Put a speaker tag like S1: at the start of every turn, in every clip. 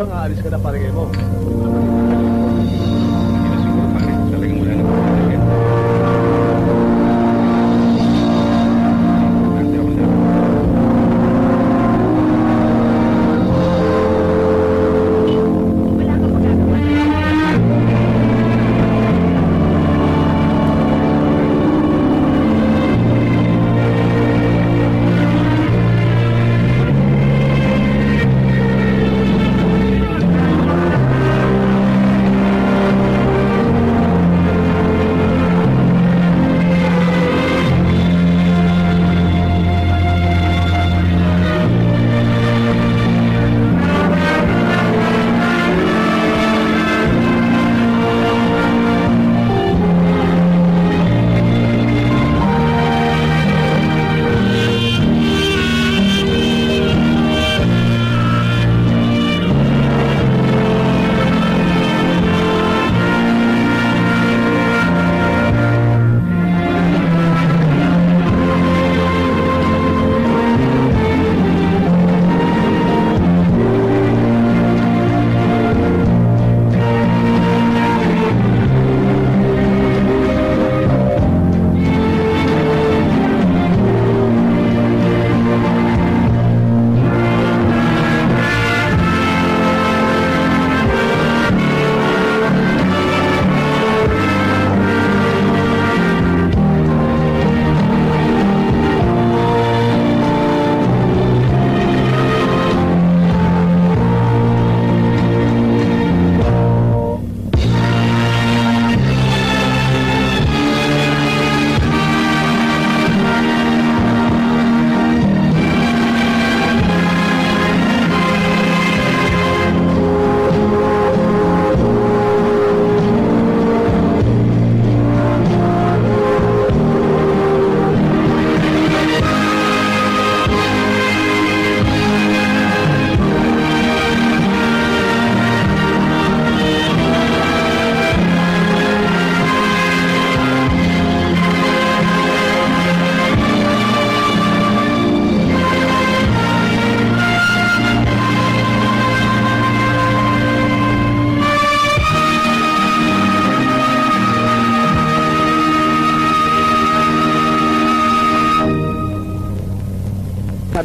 S1: bang aalis ka na paringay mo?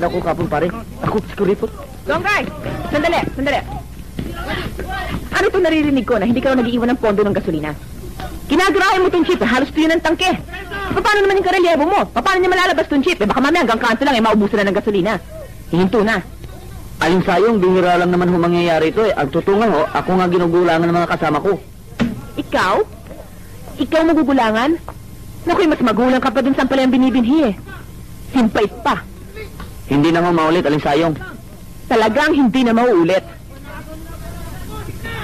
S2: Ako kapon pare. Ako, sikurito.
S3: Donggay! Sandali, sandali. Ano itong naririnig ko na hindi ka raw nag-iiwan ng pondo ng gasolina? Ginagarahin mo itong jeep, halos tuyo ng tangke. Paano naman yung karelyebo mo? Paano niya malalabas itong jeep? Baka mamaya hanggang kanto lang, maubusan na ng gasolina. Hihinto na.
S2: Aling sayong, bihira lang naman mangyayari ito eh. Ang tutungan ho, ako nga ginugulangan ng mga kasama ko.
S3: Ikaw? Ikaw magugulangan? Naku'y mas magulang ka pa dun saan pala yung binibinhi eh. Simpait pa.
S2: Hindi na ho maulit, aling sayong.
S3: Talagang hindi na mauulit.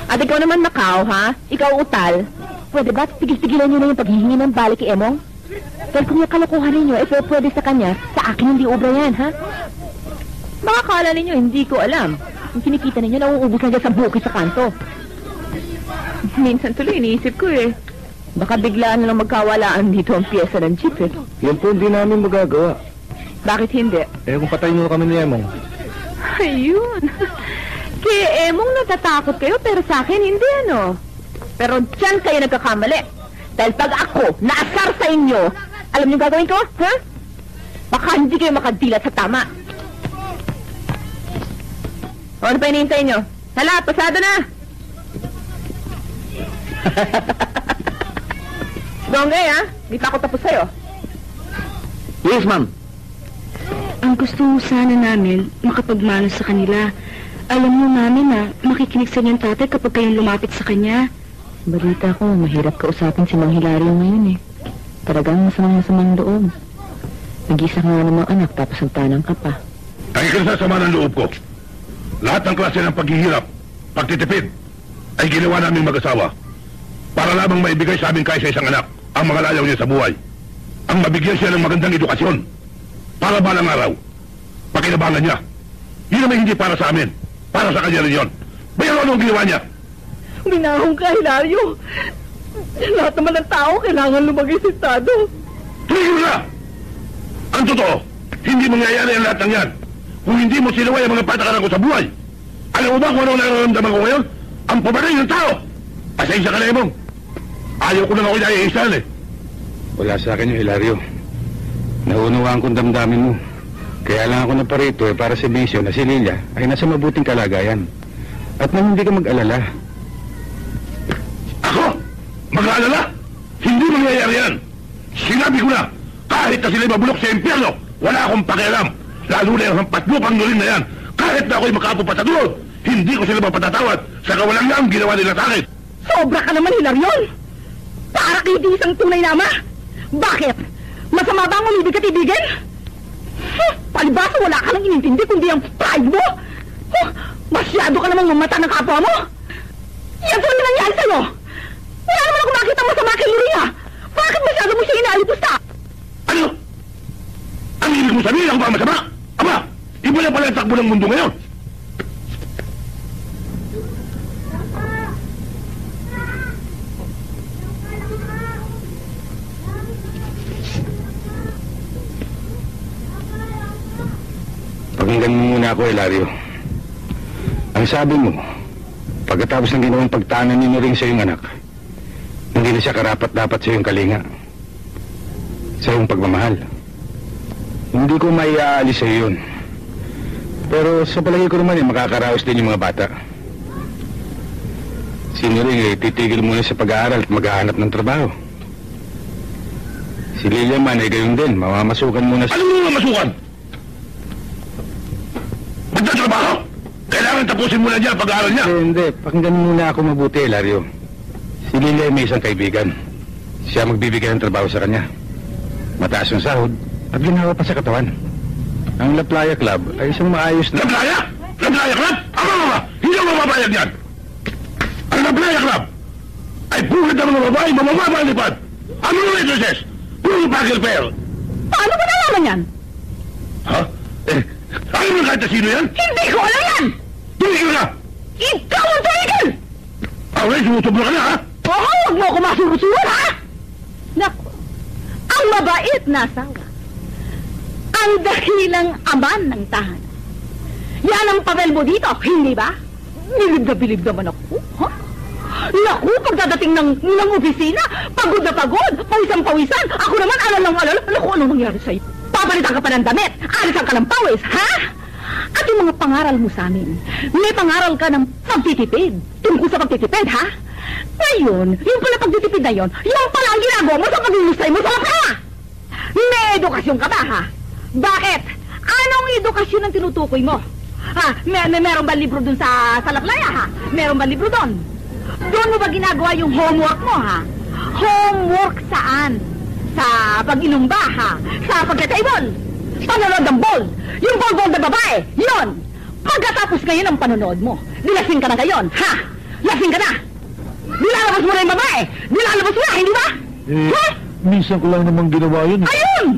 S3: At ikaw naman Macau, ha? Ikaw utal. Pwede ba tigil-tigilan niyo na yung paghihingi ng balik kay Emong? Dahil kung yung kalokohan ninyo, pwede sa kanya, sa akin hindi obra yan, ha? Baka kala ninyo, hindi ko alam. Yung kinikita ninyo, nauubos na dyan sa bukid sa kanto. Minsan tuloy, iniisip ko eh. Baka biglaan na lang magkawalaan dito ang pyesa ng jeep eh.
S1: Yan po hindi namin magagawa.
S3: Bakit hindi?
S1: Kung patayin mo kami ni Emong.
S3: Ayun. Kay Emong natatakot kayo, pero sa akin hindi ano. Pero dyan kayo nagkakamali. Dahil pag ako naasar sa inyo, alam niyo gagawin ko? Ha? Baka hindi kayo makadilat sa tama. O, ano pa hinihintay nyo? Hala, pasado na! Donggay, ha? Di pa ako tapos sa'yo.
S2: Yes, ma'am.
S4: Ang gusto sana namin, makapagmano sa kanila. Alam mo namin na makikinig sa niyang tatay kapag kayong lumapit sa kanya.
S3: Balita ko, mahirap kausapin si Mang Hilario ngayon eh. Talagang masamang loob. Nag-isa ka nga namang anak tapos nagtanang ka pa.
S5: Ang ikasasama ng loob ko. Lahat ng klase ng paghihirap, pagtitipid, ay ginawa naming mag-asawa para lamang maibigay sa amin kahit sa isang anak ang mga layaw niya sa buhay. Ang mabigyan siya ng magandang edukasyon para balang araw, pakinabangan niya. Yun naman hindi para sa amin, para sa kanya rin yun. Bayan ano ang ginawa niya?
S3: Minahong ka, Hilario. Lahat naman ng tao kailangan lumagay sa estado.
S5: Tumigil na! Ang totoo, hindi mangyayari ang lahat ng yan kung hindi mo sinaway ang mga patakaran ko sa buhay. Alam mo ba kung anong nararamdaman ko ngayon? Ang pabaray ng tao! Pasensya ka na, Emong. Ayaw ko na ako naiisan eh.
S1: Wala sa akin yung Hilario. Naunawaan kong damdamin mo. Kaya lang ako naparito para sa bisyo na si Lilia ay nasa mabuting kalagayan. At nang hindi ka mag-alala.
S5: Ako? Mag-aalala? Hindi mangyayari yan. Sinabi ko na, kahit na sila'y mabulok sa impyerno, wala akong pakialam. Lalo na yung hampatlupang nulin na yan. Kahit na ako'y makapupatagod, hindi ko sila mapatatawad sa kawalang lang ginawa nila sa akin.
S3: Sobra ka naman, Hilarion! Para kayo di isang tunay na ama! Bakit? Masama ba ang umibig at ibigin? Palibasa wala ka nang inintindi kundi ang pride mo! Masyado ka namang mamata ng kapwa mo! Yan saan na nangyari sa'yo? Wala naman ako makita masama kay Liria! Bakit masyado mo siya inaalipusta?
S5: Ano? Ang ibig mo sabihin ako ba masama? Aba, iba na pala ang takbo ng mundo ngayon.
S1: Pakinggan mo muna ako, Hilario. Ang sabi mo, pagkatapos ng ginawang pagtanan ni Noring sa iyong anak, hindi na siya karapat-dapat sa iyong kalinga. Sa iyong pagmamahal. Hindi ko maiaalis sa iyo yun. Pero sa palagay ko naman makakaraos din yung mga bata. Si Noring titigil muna sa pag-aaral at maghahanap ng trabaho. Si Lilia man ay gayon din, mamamasukan muna sa...
S5: Ano mo mamasukan? Magtatrabaho? Kailangan tapusin muna niya ang pag-aaral niya.
S1: Hindi. Pakinggan muna ako mabuti, Hilario. Si Lilia ay may isang kaibigan. Siya magbibigay ng trabaho sa kanya. Mataas yung sahod at ginawa pa sa katawan. Ang La Playa Club ay isang maayos na...
S5: La Playa? La Playa Club? Ama! Hindi ako mapapayag yan! Ang La Playa Club ay buhat ng mga babae mamamapalipad! Ano yung waitresses? Puro bagel pair!
S3: Paano mo nalaman yan?
S5: Ha? Alam mo kahit na sino yan?
S3: Hindi ko alam yan!
S5: Tumigil ka!
S3: Ikaw ang tumigil!
S5: Aray, sumusobra ka na, ha?
S3: Oo, huwag mo ako masurusuan, ha? Naku, ang mabait na asawa. Ang dahilang aman ng tahanan. Yan ang papel mo dito, hindi ba? Bilib na bilib naman ako, ha? Naku, pagdadating ng opisina, pagod na pagod, pawisan-pawisan. Ako naman, alala. Naku, ano mangyari sa'yo? Papalitan ka pa ng damit, alisan ka ng pawis, ha? At yung mga pangaral mo sa amin, may pangaral ka ng pagtitipid. Tungkol sa pagtitipid, ha? Ngayon, yung pala pagtitipid na yon, yung pala ang ginagawa mo sa pag-ilusay mo sa pera. May edukasyon ka ba, ha? Bakit? Anong edukasyon ang tinutukoy mo? Ha? Meron ba libro dun sa La Playa, ha? Meron ba libro dun? Doon mo ba ginagawa yung homework mo, ha? Homework saan? Sa pag-inom ba, ha? Sa pagka-table? Panonood ng ball? Yung ball na babae? Yun! Pagkatapos ngayon ang panonood mo, nilasing ka na ngayon, ha? Lasing ka na! Nilalabas mo na yung babae! Nilalabas mo na, hindi ba? Ha?
S1: Minsan ko lang namang ginawa yun.
S3: Ayun!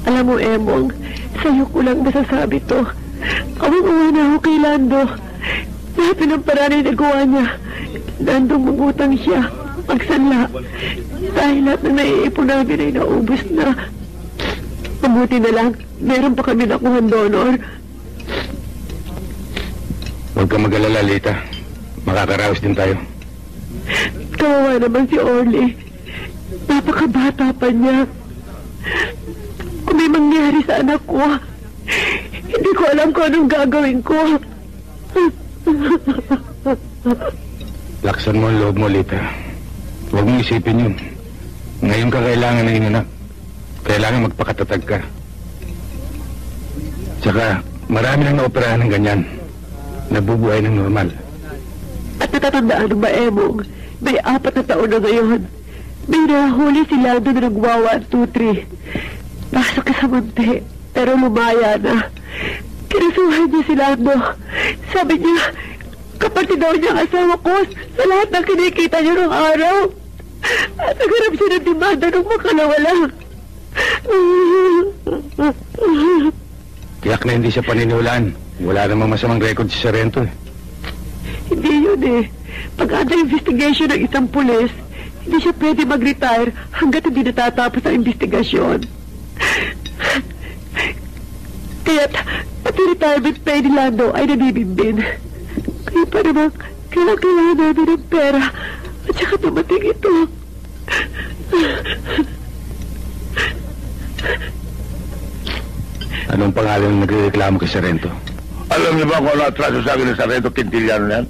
S4: Alam mo, Emong, sa'yo ko lang masasabi to. Awang-uwi na ako kay Lando. Lahat ng paraan ay nagawa niya. Lando, mangutang siya. Magsanla. Dahil lahat na naiipon namin ay naubos na. Mabuti na lang, meron pa kami nakuhan donor.
S1: Huwag ka mag-alala, Lita. Makakaraos din tayo.
S4: Kawawa naman si Orly. Napakabata pa niya. Kung may mangyari sa anak ko, hindi ko alam kung anong gagawin ko.
S1: Laksan mo ang loob mo, Lita. Huwag mo isipin yun. Ngayon ka kailangan na inanak. Kailangan magpakatatag ka. Tsaka, marami nang naoperahan ng ganyan. Nabubuhay ng normal.
S4: At natatandaan ba, Emong, may 4 na taon na ngayon. May nahuli si Lando na nagwa 1, 2, 3. Pasok ka sa munti, pero lumaya na. Kinasuhan niya si Lando. Sabi niya, kapatid daw niya ang asawa ko sa lahat ng kinikita niya ng araw. At nagharap siya ng demanda ng makalawala.
S1: Tiyak na hindi siya paniniwalaan. Wala namang masamang record si Sarento eh.
S4: Hindi yun eh. Pag under investigation ng isang pulis, hindi siya pwede mag-retire hanggat hindi natatapos ang investigasyon. Kaya't pati retirement pay ni Lando ay nanibimbin. Kaya pa naman, kailangan namin ng pera at saka dumating ito.
S1: Anong pangalan ng nagreklamo kay Sarento?
S5: Alam niyo ba kung ano atraso sa akin ng Sarento Quintiliano yan?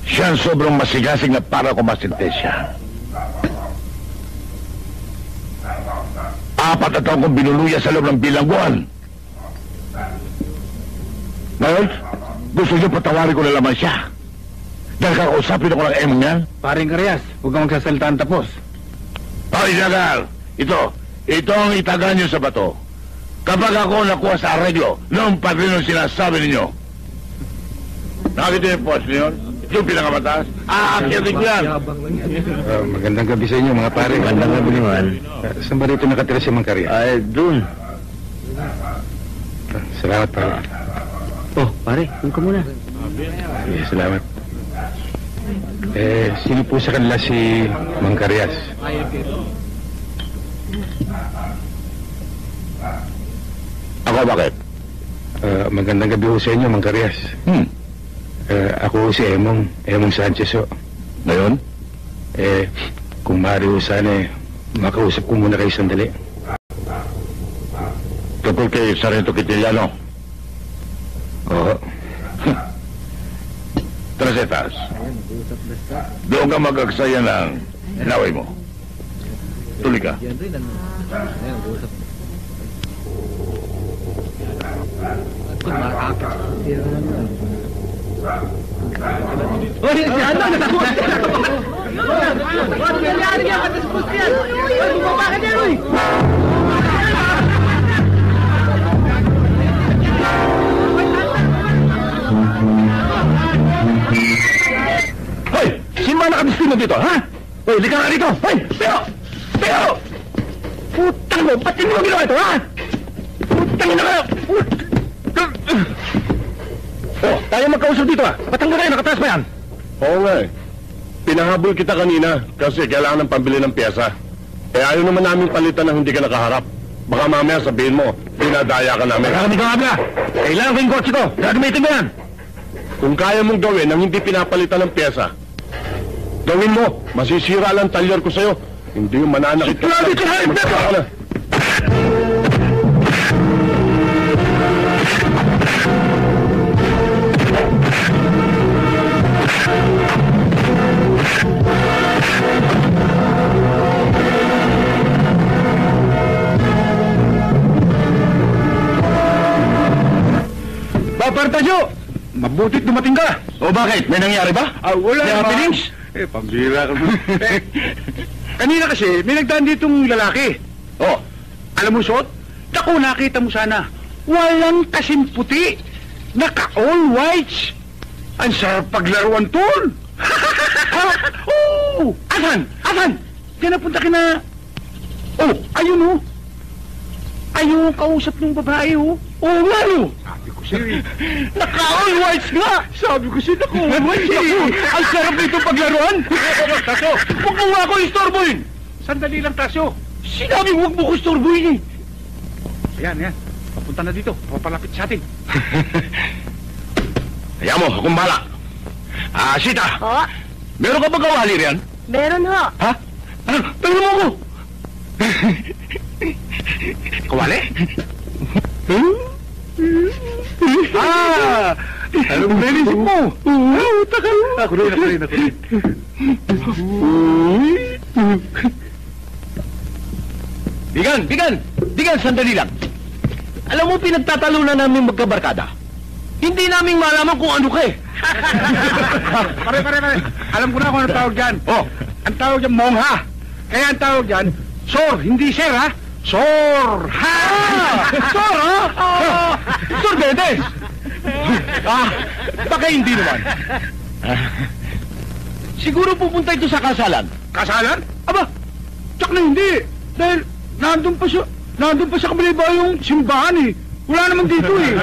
S5: Siya ang sobrang masigasig na para kumasintesya. 4 na taon kong binuluya sa loob ng bilangguan. Ngayon, gusto niyo patawarin ko na lamang siya. Dahil kakausapin ako ng emong yan.
S1: Paring Karyas, huwag kang magsasaltaan tapos.
S5: Ay, Jagal! Ito ang itaga niyo sa bato. Kapag ako nakuha sa arreglo, noong padrino sinasabi ninyo. Nakita niyo po niyo? Ito yung pinakamatas. Aakyatin ko yan.
S1: Magandang gabi sa inyo, mga pare.
S2: Magandang gabi naman.
S1: Saan ba rito nakatira si Mang Karyas?
S2: Ay, dun.
S1: Salamat, pare.
S2: Oh, pare, dun ka muna.
S1: Salamat. Sino po sa kanila si Mang Karyas?
S5: Ako bakit?
S1: Magandang gabi po sa inyo, Mang Karyas. Ako si Emong Sanchez ho.
S5: Ngayon?
S1: Kung maaari ho sana makausap ko muna kayo sandali.
S5: Tungkol kay Sarento Quintiliano.
S1: Oo.
S5: Trasetas. Doon ka mag-aksaya ng laway mo. Tuloy ka.
S1: Hoy! Sino ba nakabistino dito, ha? Hoy, lika nga dito! Hoy! Pero! Putang mo! Ba't hindi mo ginawa ito, ha? Putang ina kayo! Oh, tayo magkausap dito, ha? Ba't hanggang kayo nakataas pa yan?
S5: Oo nga eh. Pinahabol kita kanina kasi kailangan ng pambili ng pyesa. Eh ayaw naman namin palitan ng hindi ka nakaharap. Baka mamaya sabihin mo, dinadaya ka namin.
S1: Kakanig ka nga! Kailangan ko yung kotse ko! Gagamitin mo yan!
S5: Kung kaya mong gawin ang hindi pinapalitan ng pyesa, gawin mo. Masisira lang talyar ko sa'yo. Hindi yung mananakit ka.
S1: Grabe ka, hayop na to!
S5: na!
S1: Bapartasyo! Mabutit dumating ka! O bakit? May nangyari ba?
S5: Wala
S1: May happenings?
S5: Pambira ka naman.
S1: Kanina kasi, may nagdaan ditong lalaki.
S5: Oh,
S1: Alam mo, Sot? Naku, nakita mo sana. Walang kasing puti. Naka-all whites. Ang sarap paglaruan, tol. Oh! Asan? Asan? Diyan napunta ka na. Oh, ayun, oh. Ayun ang kausap ng babae, oh. Oo nga, no. Sabi ko siya, naka-all whites nga. Sabi ko siya, naka-all whites. Ang sarap nito paglaruan. Tasyo, huwag mo nga ako istorbohin. Sandali lang, Tasyo. Sinabi huwag mo ko istorbohin, eh. Ayan. Papunta na dito. Papalapit sa atin.
S5: hayaan mo, akong bala. Sita,
S3: Ho?
S5: meron ka ba kawali riyan?
S3: Meron ho.
S5: Ha? Ano? Tingnan mo ako! Kawali?
S1: Anong belisip mo? Takal. Ako rin. Bigan, sandali lang. Alam mo, pinagtatalunan namin magkabarkada. Hindi namin malaman kung ano ka eh. Pare. Alam ko na kung ano tawag dyan. Oh, ang tawag dyan, mongha. Kaya ang tawag dyan, sor, hindi sir ha. Sor! Ha! Sor ha? Sor Bedes! Baka hindi naman. Siguro pupunta ito sa kasalan. Kasalan? Aba, tsak na hindi. Dahil nandun pa sa kabila yung simbahan eh. Wala naman dito eh.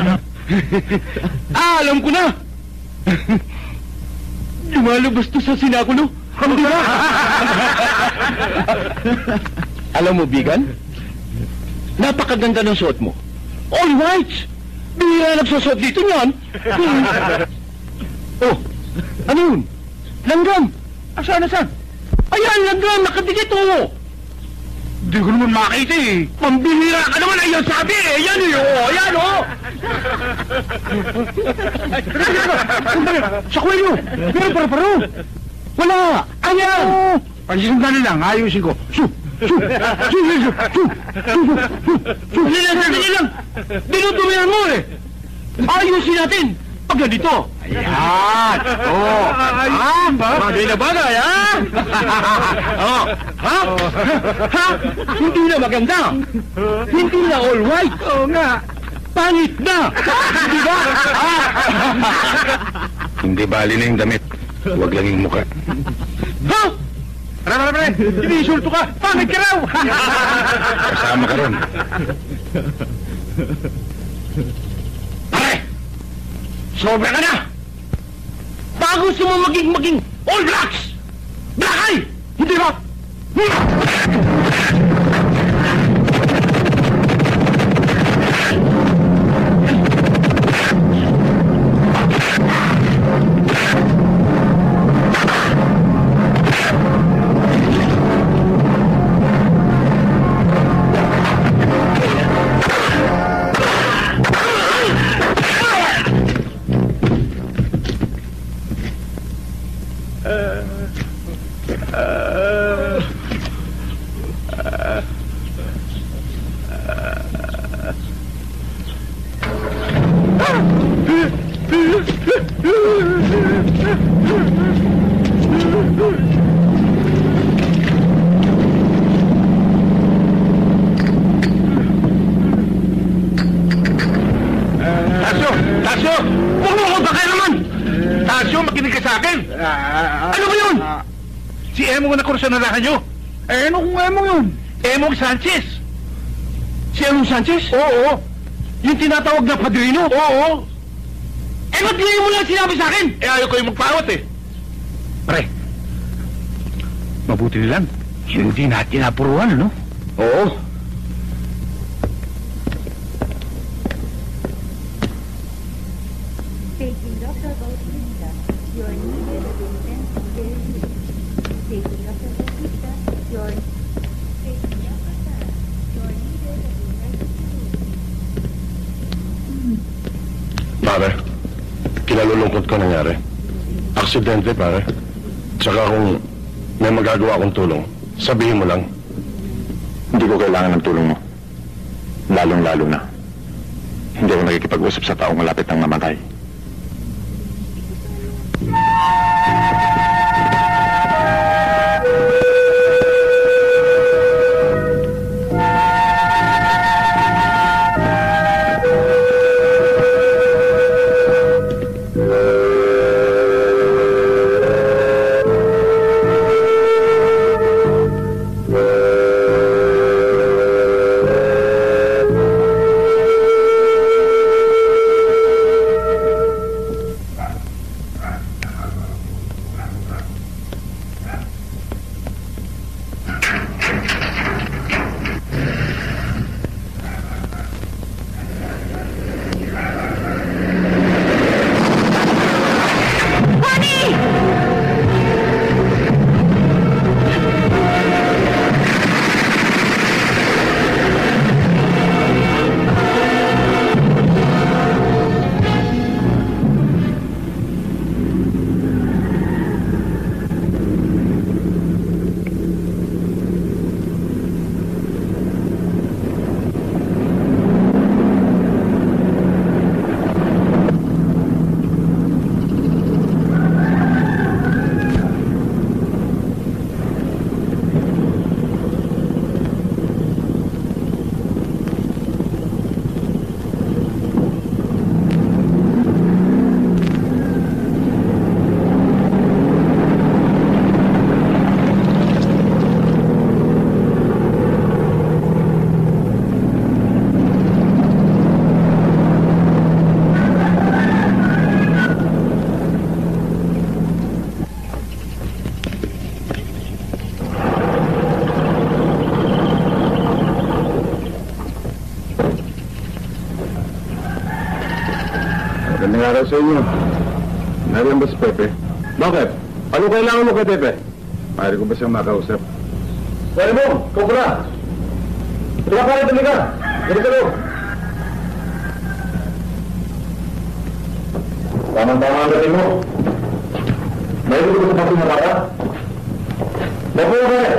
S1: Alam ko na. Lumalabas to sa sinakulo. Di ba? Alam mo, Bigan, Napakaganda ng suot mo. All whites! Bihira nagsusuot dito niyan. Oh, ano yun? Langgam! Asan? Ayan, langgam! Nakadikit oh! Hindi ko naman makita eh. Pambihira ka naman, ayun sabi eh. Ayan eh, oh, ayan oh! Sa kwelyo! Pero paro-paro! Wala! Ayan! Pagsisundan lang, ayusin ko. Dali lang! Dinutumihan mo eh! Ayusin natin! Pag ganito! Ayan! Oh! Bagay na bagay, ha? Oh! Ha? Ha? Hindi na maganda! Hindi na all white! Oo nga! Pangit na! Di ba? Hindi bali na yung damit. Huwag lang yung mukha. Ha? Pre! Inisulto ka! Pangit ka raw! Kasama ka ron. Pare! Sobra ka na! Baka gusto mo maging All Blacks! Black Eye! Hindi ba? Tasyo! Huwag mo ako baka naman! Tasyo, makinig ka sa akin! Ano ba yun? Si Emong na kursanarahan nyo. Eh, ano kung Emong yun? Emong Sanchez. Si Emong Sanchez? Oo. Yung tinatawag na padrino? Oo. Eh, ba't ngayon mo lang sinabi sa akin? Eh, ayaw ko yung magpawat eh. Pre, mabuti nilang hindi natin napuruan, no? Oo.
S6: Taking Dr. Bautista, you're needed at the intensive care unit. Taking Dr. Bautista, you're taking Dr. Tan, you're needed at the emergency room.
S5: Pare, kinalulungkot ko nangyari. Aksidente, pare. Tsaka kung may magagawa akong tulong, sabihin mo lang.
S7: Hindi ko kailangan ng tulong mo. Lalong-lalo na. Hindi ako nakikipag-usap sa taong malapit ng mamatay.
S1: araw sa inyo. Nariyan ba si Pepe?
S7: Bakit? Ano kailangan mo kay Pepe?
S1: Pare ko ba siyang makausap?
S7: Pwede mo, kumpara. Tula pare, dali ka. Dali ka lang. Tama-tama ang dating mo. May ito ko sa pati na baka? Bapo na pare.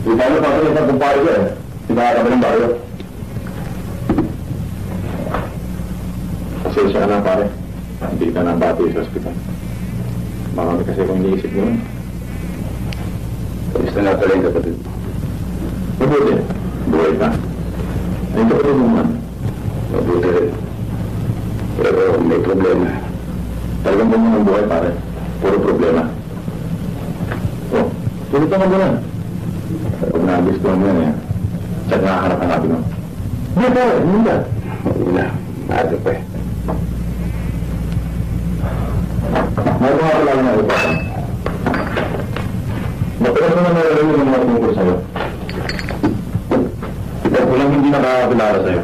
S7: Di paano pa ito sa kumpare ko eh. Di ba ka ba ng baryo? Pasensya ka na pare. Hindi ka na bati sa ospital. Marami kasi kong iniisip mo.
S1: Kamusta na pala yung kapatid mo?
S7: Mabuti. Buhay ka. Ay, kapatid mo man.
S1: Mabuti rin. Pero may problema.
S7: Talagang ba mo ng buhay pare? Puro problema. Oh, tulad ka mo na. Pag nagustuhan mo yan eh. Tsaka nakaharap ang natin mo. Hindi pare, hindi ka.
S1: Hindi na. Maaga pa eh.
S7: May mga pala na upasan. Matagal na nalalayo ng mga tungkol sa'yo. Ikaw ko lang hindi nakakakilala sa'yo.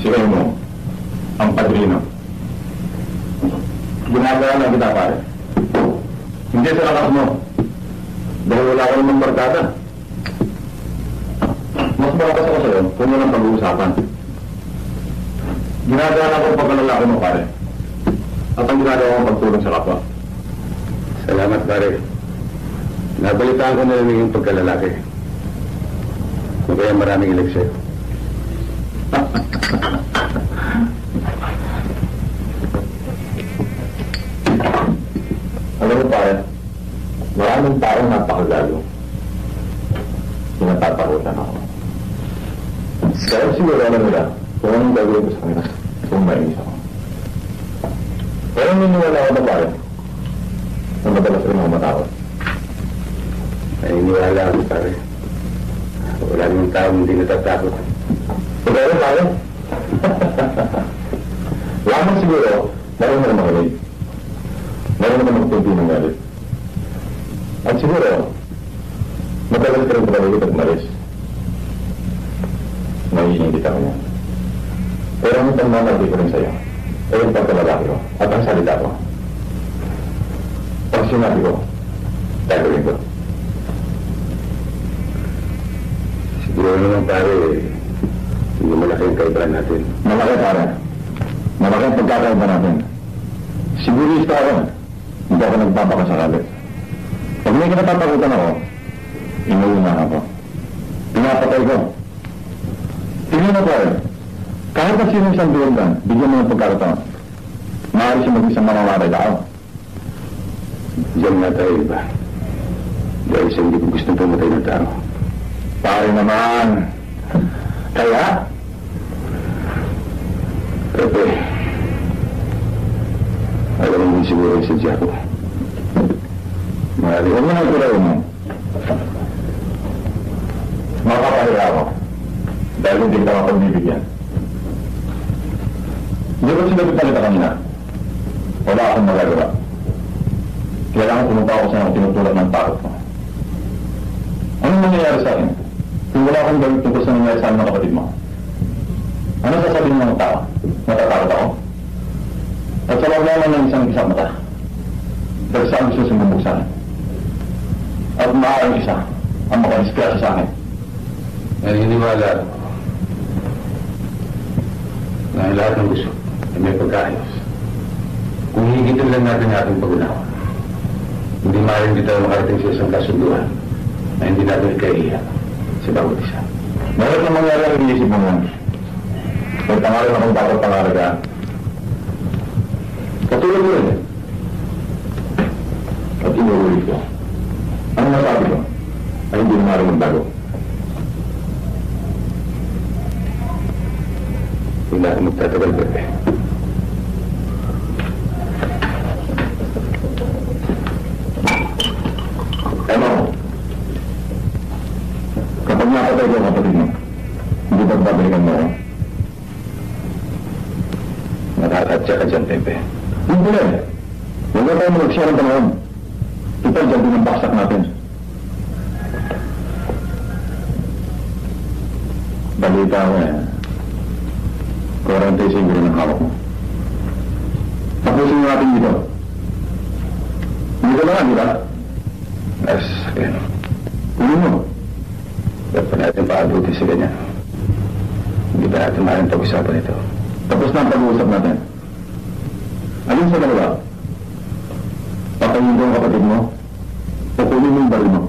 S7: Si Remo, ang padrino. Ginagawa na kita pare. Hindi sa lakas mo. Dahil wala ka namang barkada. Mas malakas ako sa'yo kung walang pag-uusapan. Ginagawa na ako pagkalalaki mo pare. At ang ginagawa kong pagtulong sa kapwa.
S1: Salamat, pare. Nabalitaan ko na rin yung pagkalalaki. Kung kaya maraming ilig sa'yo.
S7: Alam mo pare, maraming taong napakagalo. Pinatatakutan ako. Kaya siguro alam nila kung anong gagawin ko sa kanila kung mainis ako. Pero niniwala ako na pare na madalas rin ako matakot.
S1: Ay, iniwala ako, pare. Wala namang taong hindi natatakot.
S7: Pero pare, lamang siguro, meron mo na makinig. Meron naman magtunti ng galit. At siguro, madalas ka rin pagkaligit at malis. Naiinggit ako niya. Pero ang pagmamalaki ko rin sa'yo, ay yung pagkalalaki ko at ang salita ko. Pag sinabi ko, gagawin ko.
S1: Siguro naman, pare, hindi malaki yung kaibahan natin.
S7: Malaki pare. Malaki ang pagkakaiba natin. Sigurista ako. Hindi ako nagpapakasakali. Pag may kinatatakutan ako, inuuna ako. Pinapatay ko. Tingnan mo pare. Kahit na sino isang doon ka, bigyan mo ng pagkakataon. Maaari siya mag-isang mamamatay tao.
S1: Diyan nga tayo, iba. Dahil sa hindi ko gusto pumatay ng tao.
S7: Pare naman. Kaya?
S1: Pepe, alam mo din siguro yung sadya ko.
S7: Maaari. Huwag mo nang tulayin mo. Makapahiya ako. Dahil hindi ka mapagbibigyan. Hindi ko sinabi palita kanina. Wala akong magagawa. Kailangan pumunta ako sa mga tinutulak ng takot ko. Anong nangyayari sa akin? Kung wala akong gawin tungkol sa nangyayari sa akin mga kapatid mo. Ano sasabihin ng mga tao? Natatakot ako? At sa loob naman ng isang mata. Dahil saan gusto sumubog sa akin? At maaaring isa ang makadiskasa sa akin.
S1: Naniniwala ako na lahat ng gusto ay may pagkaayos. Kung higitin lang natin ating pag-unawa, hindi maaaring di tayo makarating sa isang kasunduan na hindi natin ikaiiyak sa bawat isa.
S7: Meron na mangyari ang iisip mo ngayon. May pangalan akong dapat pangalagaan. Katulad mo rin. At inuulit ko. Ano nasabi ko? Ay hindi na maaaring magbago.
S1: Hindi na ako magtatagal, Pepe.
S7: Ano? Kapag nakatay ko ang kapatid mo, hindi ba babalikan mo ako?
S1: Nakakatsa ka dyan, Pepe.
S7: Hindi rin. Huwag na tayo mag-share ng panahon. Total dyan din ang baksak natin. Balita ko eh. 45 rin ang hawak mo. Tapusin natin dito. Dito na, di ba?
S1: Yes, yan.
S7: Kunin mo.
S1: Ba't pa natin paabuti sa ganyan? Hindi ba natin maaaring pag-usapan ito?
S7: Tapos na ang pag-uusap natin. Alin sa dalawa? Patayin ko ang kapatid mo o kunin mo yung baril mo?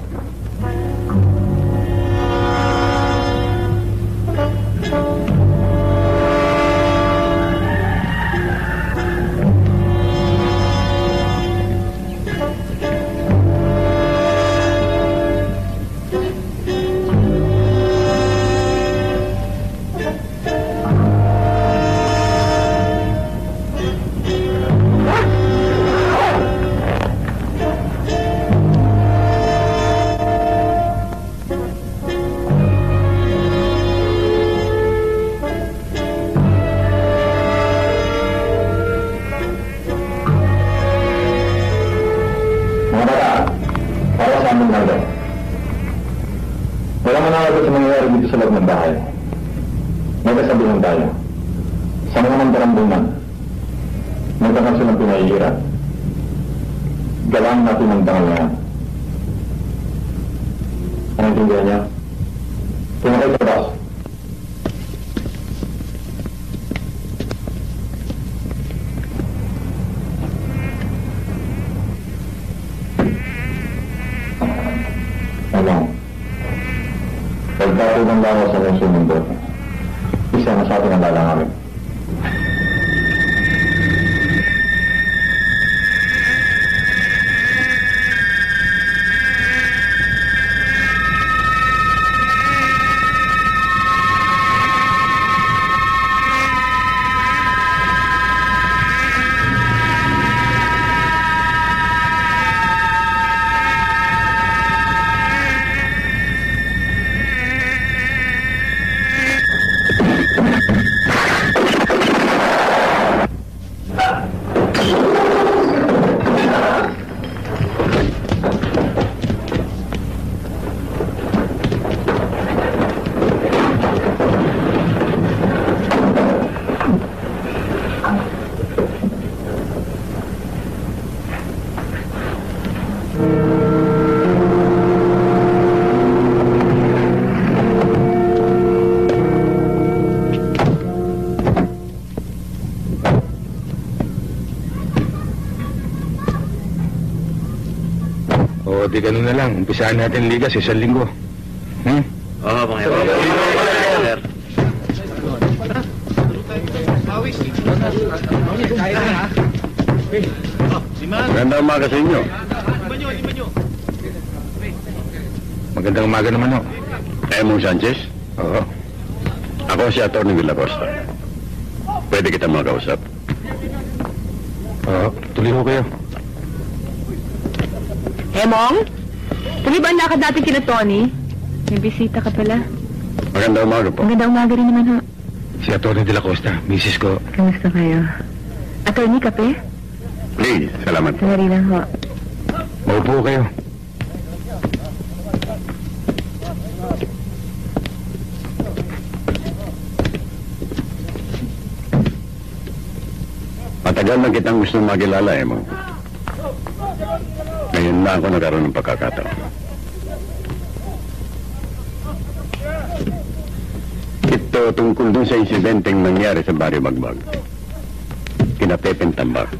S7: Mga bata, para sa amin lang daw. Wala manakagot sa mangyayari dito sa loob ng bahay. May kasabihan tayo. Sa mga mandarambuman, may tangal silang pinahihirap. Galang natin ang tangal na yan. Ang intindihan niya? Tumakay sa bus. Ano? Pagkatulang lang ako sa mundo mundo, isa na sa atin ang lalangarin.
S1: O, di ganun na lang. Umpisahan natin liga sa isang linggo.
S2: Oo, mga
S7: Magandang umaga sa inyo.
S1: Magandang umaga naman, ho.
S7: Emong Sanchez,
S1: Oo.
S7: ako si Atty. Villacosta. Pwede kita makausap.
S1: Oo, tuloy ho kayo.
S3: Emong? Tuloy ba ang lakad natin kina Tony? May bisita ka pala.
S7: Magandang umaga po.
S3: Magandang umaga rin naman, ho.
S1: Si Atty. De la Costa, misis ko.
S3: Kamusta kayo? Attorney, kape?
S7: Please, salamat.
S3: Sorry lang, ho.
S1: Maupo kayo.
S7: Matagal na kitang gusto makilala, Emong. Ngayon na ako nagkaroon ng pagkakataon. Ito tungkol dun sa insidenteng nangyari sa Barrio Magbag. Kina Pepeng Tambak.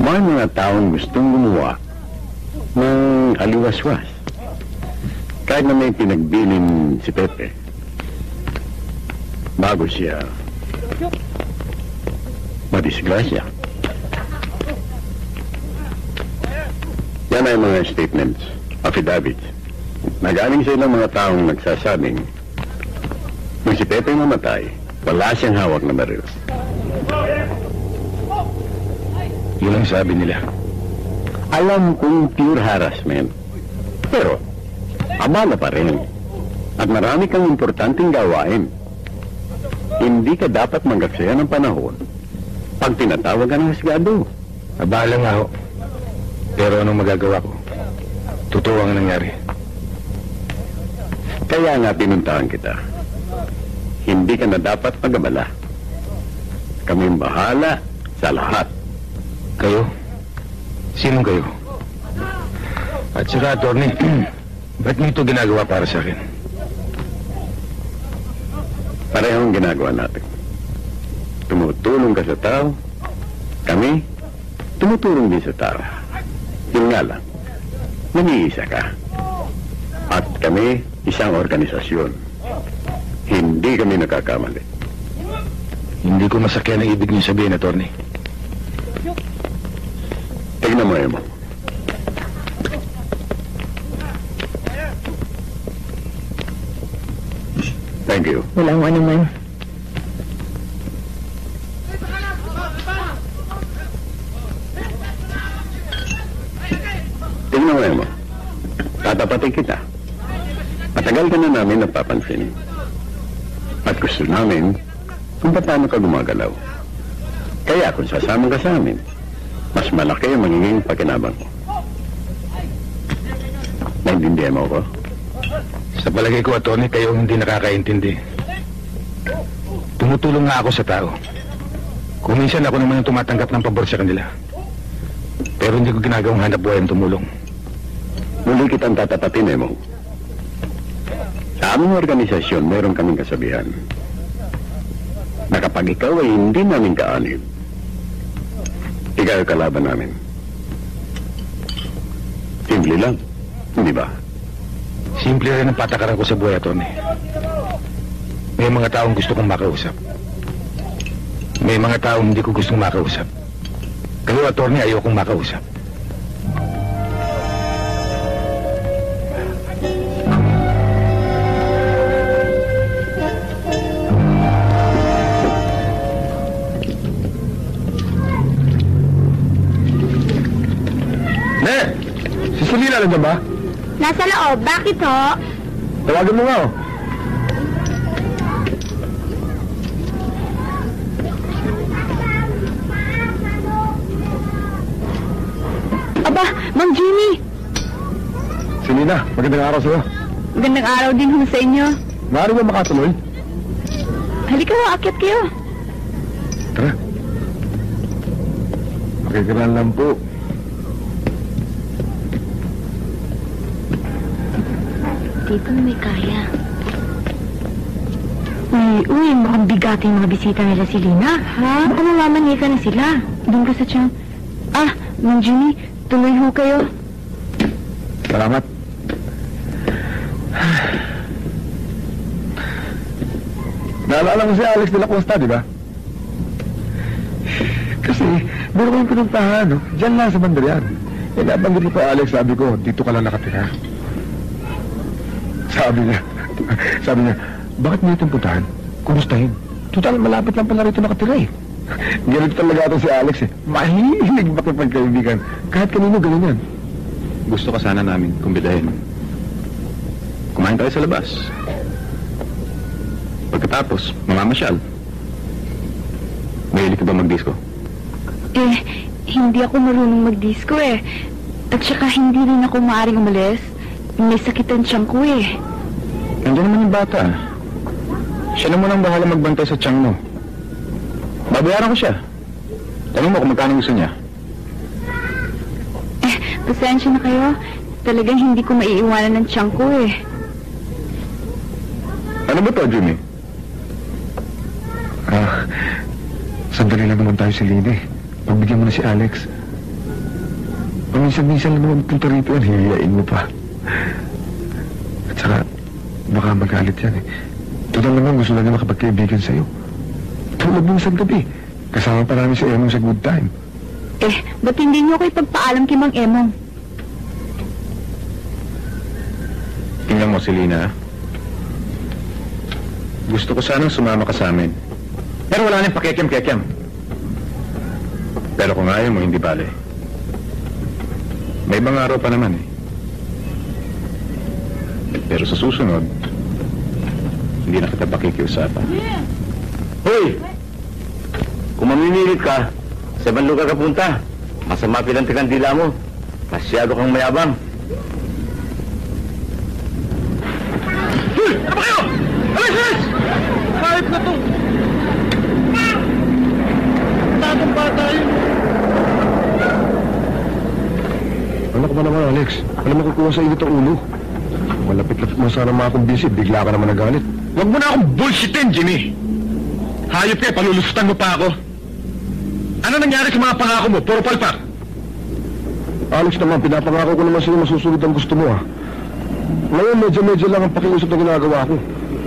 S7: May mga taong gustong gumawa ng aliwaswas. Kahit na may pinagbilin si Pepe. Bago siya madisgrasya. Yan ay mga statements, affidavits, na galing sa ilang mga taong nagsasabing kung si Pepe mamatay, wala siyang hawak na baril.
S1: Yun ang sabi nila.
S7: Alam kong pure harassment, pero abala pa rin. At marami kang importanteng gawain. Hindi ka dapat magaksaya ng panahon pag tinatawag ka ng husgado.
S1: Abala nga ho. Pero anong magagawa ko? Totoo ang nangyari.
S7: Kaya nga pinuntahan kita. Hindi ka na dapat mag-abala. Kaming bahala sa lahat.
S1: Kayo? Sinong kayo? At saka, Atty., ba't niyo ito ginagawa para sa akin?
S7: Parehong ginagawa natin. Tumutulong ka sa tao. Kami, tumutulong din sa tao. Yun nga lang, nag-iisa ka. At kami, isang organisasyon. Hindi kami nakakamali.
S1: Hindi ko masakyan ang ibig niyo sabihin, Atty.
S7: Tignan mo, Emo. Thank you.
S3: Walang ano man.
S7: Tignan mo, Emo. Tatapatin kita. Matagal ka na namin napapansin. At gusto namin kung paano ka gumagalaw. Kaya kung sasama ka sa amin, mas malaki ang magiging pakinabang ko. Naintindihan mo ko?
S1: Sa palagay ko, Atty., kayo ang hindi nakakaintindi. Tumutulong nga ako sa tao. Kung minsan ako naman ang tumatanggap ng pabor sa kanila. Pero hindi ko ginagawang hanap buhay ang tumulong.
S7: Muli kitang tatapatin, Emo. Sa aming organisasyon, meron kaming kasabihan na kapag ikaw ay hindi namin kaanib, ikaw ay kalaban namin. Simple lang, hindi ba?
S1: Simple rin ang patakaran ko sa buhay, Atty. May mga taong gusto kong makausap. May mga taong hindi ko gustong makausap. Kayo, Atty., ayokong makausap.
S5: Ne! Si Selena nandiyan ba?
S3: Nasa loob. Bakit ho?
S5: Tawagan mo nga, oh.
S3: Aba, Mang Jimmy.
S5: Selena, magandang araw sa'yo.
S3: Magandang araw din ho sa inyo.
S5: Maaari ba makatuloy?
S3: Halika ho, akyat kayo.
S5: Tara. Makikiran lang po.
S3: Dito na may kaya. Uy, mukhang bigat yung mga bisita nila si Lina. Ha? Baka mamamanika na sila. Doon ka sa tiyang... Ah, Mang Jimmy, tuloy ho kayo.
S5: Salamat. Naalala mo si Alex de la Costa, di ba? Kasi, meron ko yung pinuntahan, no? Diyan lang sa Bandarian. Eh, nabanggit ko pa, Alex, sabi ko, dito ka lang nakatira. Sabi niya, bakit mo itong puntahan? Kumustahin? Total, malapit lang pala rito nakatira eh. Ganito talaga ito si Alex eh. Mahilig makipagkaibigan. Kahit kanino ganun yan.
S7: Gusto ka sana namin kumbidahin. Kumain tayo sa labas. Pagkatapos, mamamasyal. Mahilig ka ba mag-disco?
S3: Eh, hindi ako marunong mag-disco eh. At saka hindi rin ako maaaring umalis. May sakitan siyang ko eh.
S1: Nandiyan naman yung bata. Siya na munang bahala magbantay sa tiyang mo. Babayaran ko siya. Tanong mo kung magkano gusto niya.
S3: Eh, pasensya na kayo. Talagang hindi ko maiiwanan ng tiyang ko eh.
S5: Ano ba to, Jimmy? Sandali lang naman tayo si Lina eh. Pagbigyan mo na si Alex. Paminsan-minsan lang naman punta rito yan, hihiyain mo pa. At saka, baka magalit yan eh. Total naman gusto na niya makapagkaibigan sa'yo. Tulad mo isang gabi. Kasama pa namin si Emong sa good time.
S3: Eh, ba't hindi niyo ko ipagpaalam kay Mang Emong?
S1: Tingnan mo, Selena. Gusto ko sanang sumama ka sa amin. Pero wala nang pakekyam-kekyam. Pero kung ayaw mo, hindi bale. May mga araw pa naman eh. Pero sa susunod, hindi na kita pakikiusapan.
S2: Hoy! Kung mamimilit ka, sa ibang lugar ka punta. Masama pilantikan dila mo. Masyado kang mayabang.
S1: hayop na to! Tatang bata yun!
S7: Ano ka ba naman, Alex? Alam mo kukuha sa init ang ulo. Malapit-lapit mo sana makakumbisi, bigla ka naman nagalit.
S1: Huwag mo na akong bullshitin, Jimmy! Hayop ka, palulusutan mo pa ako. Ano nangyari sa mga pangako mo? Puro palpak.
S7: Alex naman, pinapangako ko naman sa'yo masusunod ang gusto mo, ha? Ngayon, medyo-medyo lang ang pakiusap na ginagawa ko.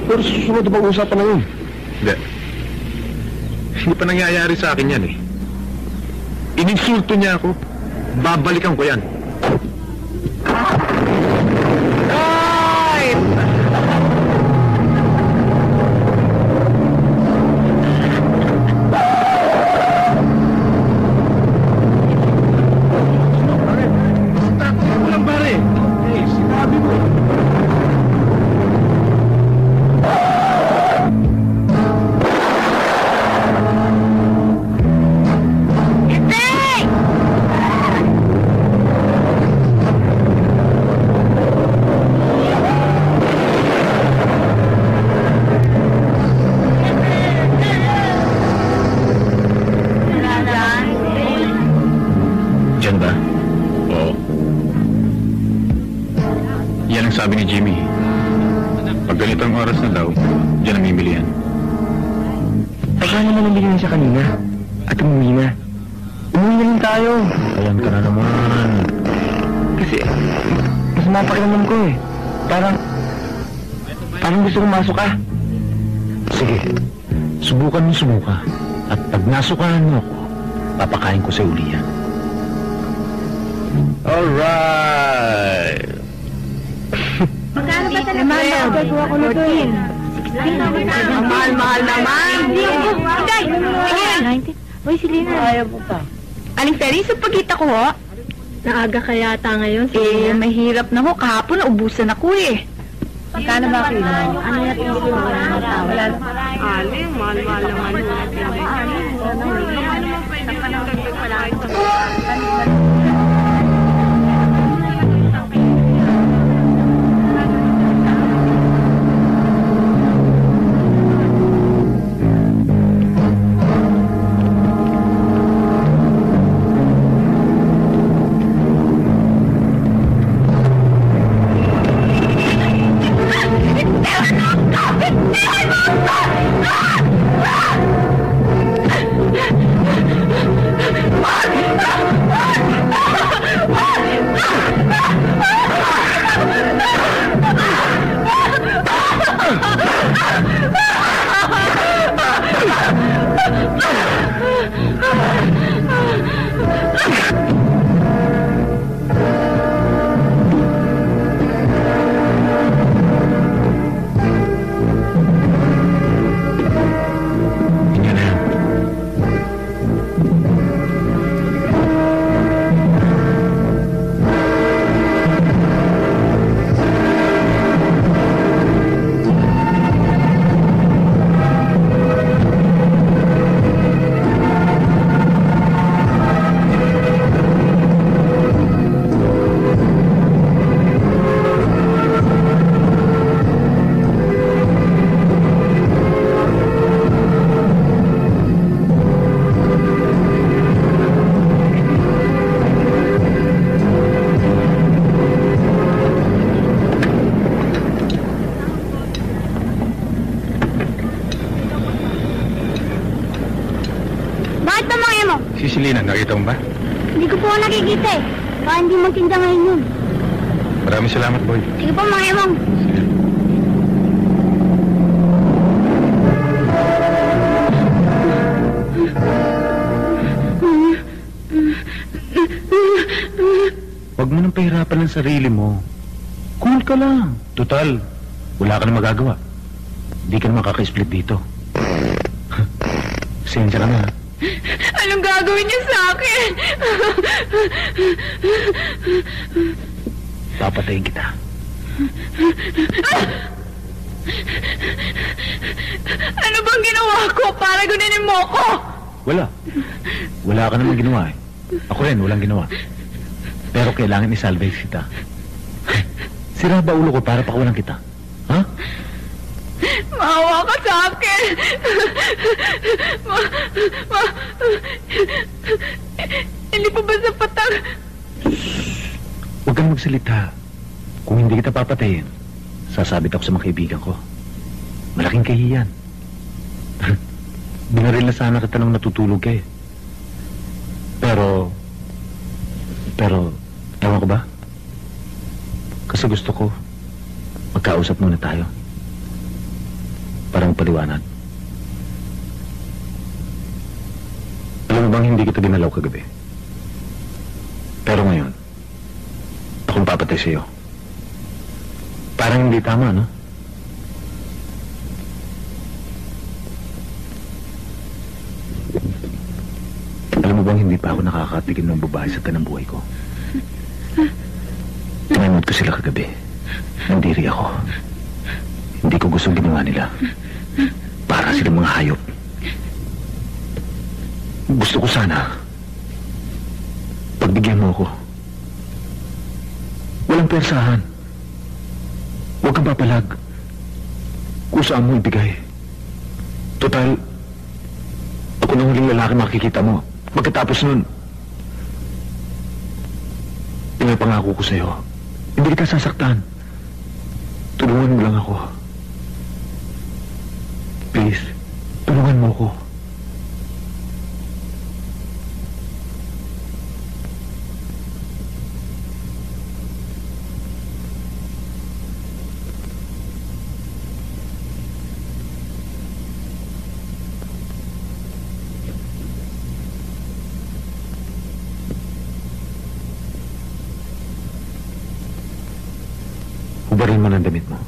S7: Pero susunod na pag-usapan na yun.
S1: Hindi. Hindi pa nangyayari sa akin yan, eh. Ininsulto niya ako. Babalikan ko yan. Diyan ba? Oo. Yan ang sabi ni Jimmy. Pag ganitong oras na daw, diyan ang mimilihan.
S2: Paano mo nabili siya kanina? At umuwi na. Umuwi na rin tayo. Ayan ka na naman. Kasi, mas mapakiramdam ko eh. Parang gusto kong masok ka.
S1: Sige, subukan mo sumuka. At pag nasukahan mo ako, papakain ko sa uli yan.
S2: Alright.
S6: Magkano ba talaga? Magkagawa ko na to eh.
S3: Mahal naman. Day!
S6: Uy, si Lina.
S3: Ayaw mo pa. Aling Ferry, sa pagkita ko ho?
S6: Naaga ka yata ngayon, si
S3: Eh,
S6: Lina.
S3: mahirap na ho. Kahapon, naubusan ako eh.
S6: Magkano ba kilo? Ano natin yung wala na? Wala na.
S4: Aling, mahal-mahal naman yun natin.
S1: Si Selena, nakita mo ba?
S6: Hindi ko po nakikita eh. Baka hindi magtinda ngayon yun.
S1: Maraming salamat, boy.
S6: Sige po, mga emong.
S1: Sige. Huwag mo nang pahirapan ang sarili mo. Cool ka lang. Total, wala ka na magagawa. Hindi ka na makaka-split dito. Sensya ka na.
S3: Anong gagawin niya sa akin?
S1: Papatayin kita.
S3: Ano bang ginawa ko para gunanin mo ko?
S1: Wala. Wala ka naman ginawa eh. Ako rin, walang ginawa. Pero kailangan i-salvage kita. Sira ba ulo ko para pakawalan kita? Ha?
S3: Maawa ka
S4: sa akin. Hindi pa ba sapat ang...
S1: Huwag kang magsalita. Kung hindi kita papatayin, sasabit ako sa mga kaibigan ko. Malaking kahiyan. Binaril na sana kita nang natutulog ka eh. Pero, ewan ko ba? Kasi gusto ko, magkausap muna tayo. Para magpaliwanag. Alam mo bang hindi kita ginalaw kagabi? Pero ngayon, akong papatay sa'yo. Parang hindi tama, no? Alam mo bang hindi pa ako nakakatikim ng babae sa tanang buhay ko? Tinanod ko sila kagabi. Nandiri ako. Hindi ko gustong ginawa nila. Para silang mga hayop. Gusto ko sana pagbigyan mo ako. Walang persahan. Huwag kang papalag. Kung saan mo ibigay. Total, ako na huling lalaki makikita mo. Pagkatapos nun, pinapangako ko sa'yo. Hindi kita sasaktan. Tulungan mo lang ako. Please, tulungan mo ako. Hubarin mo ng damit mo.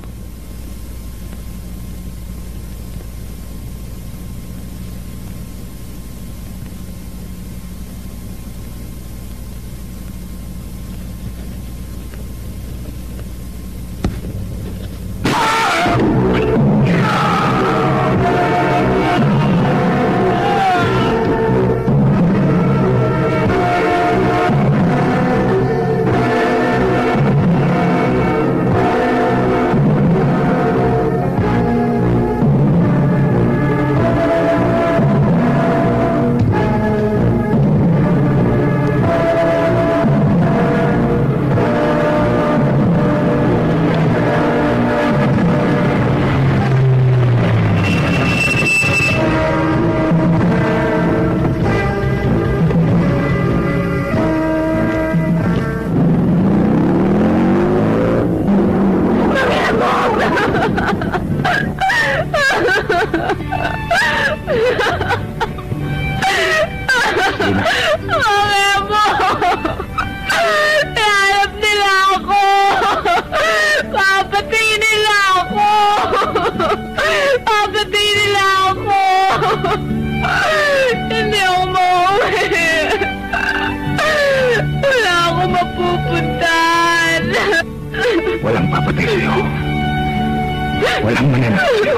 S1: Walang papatay sa'yo. Walang mananalo.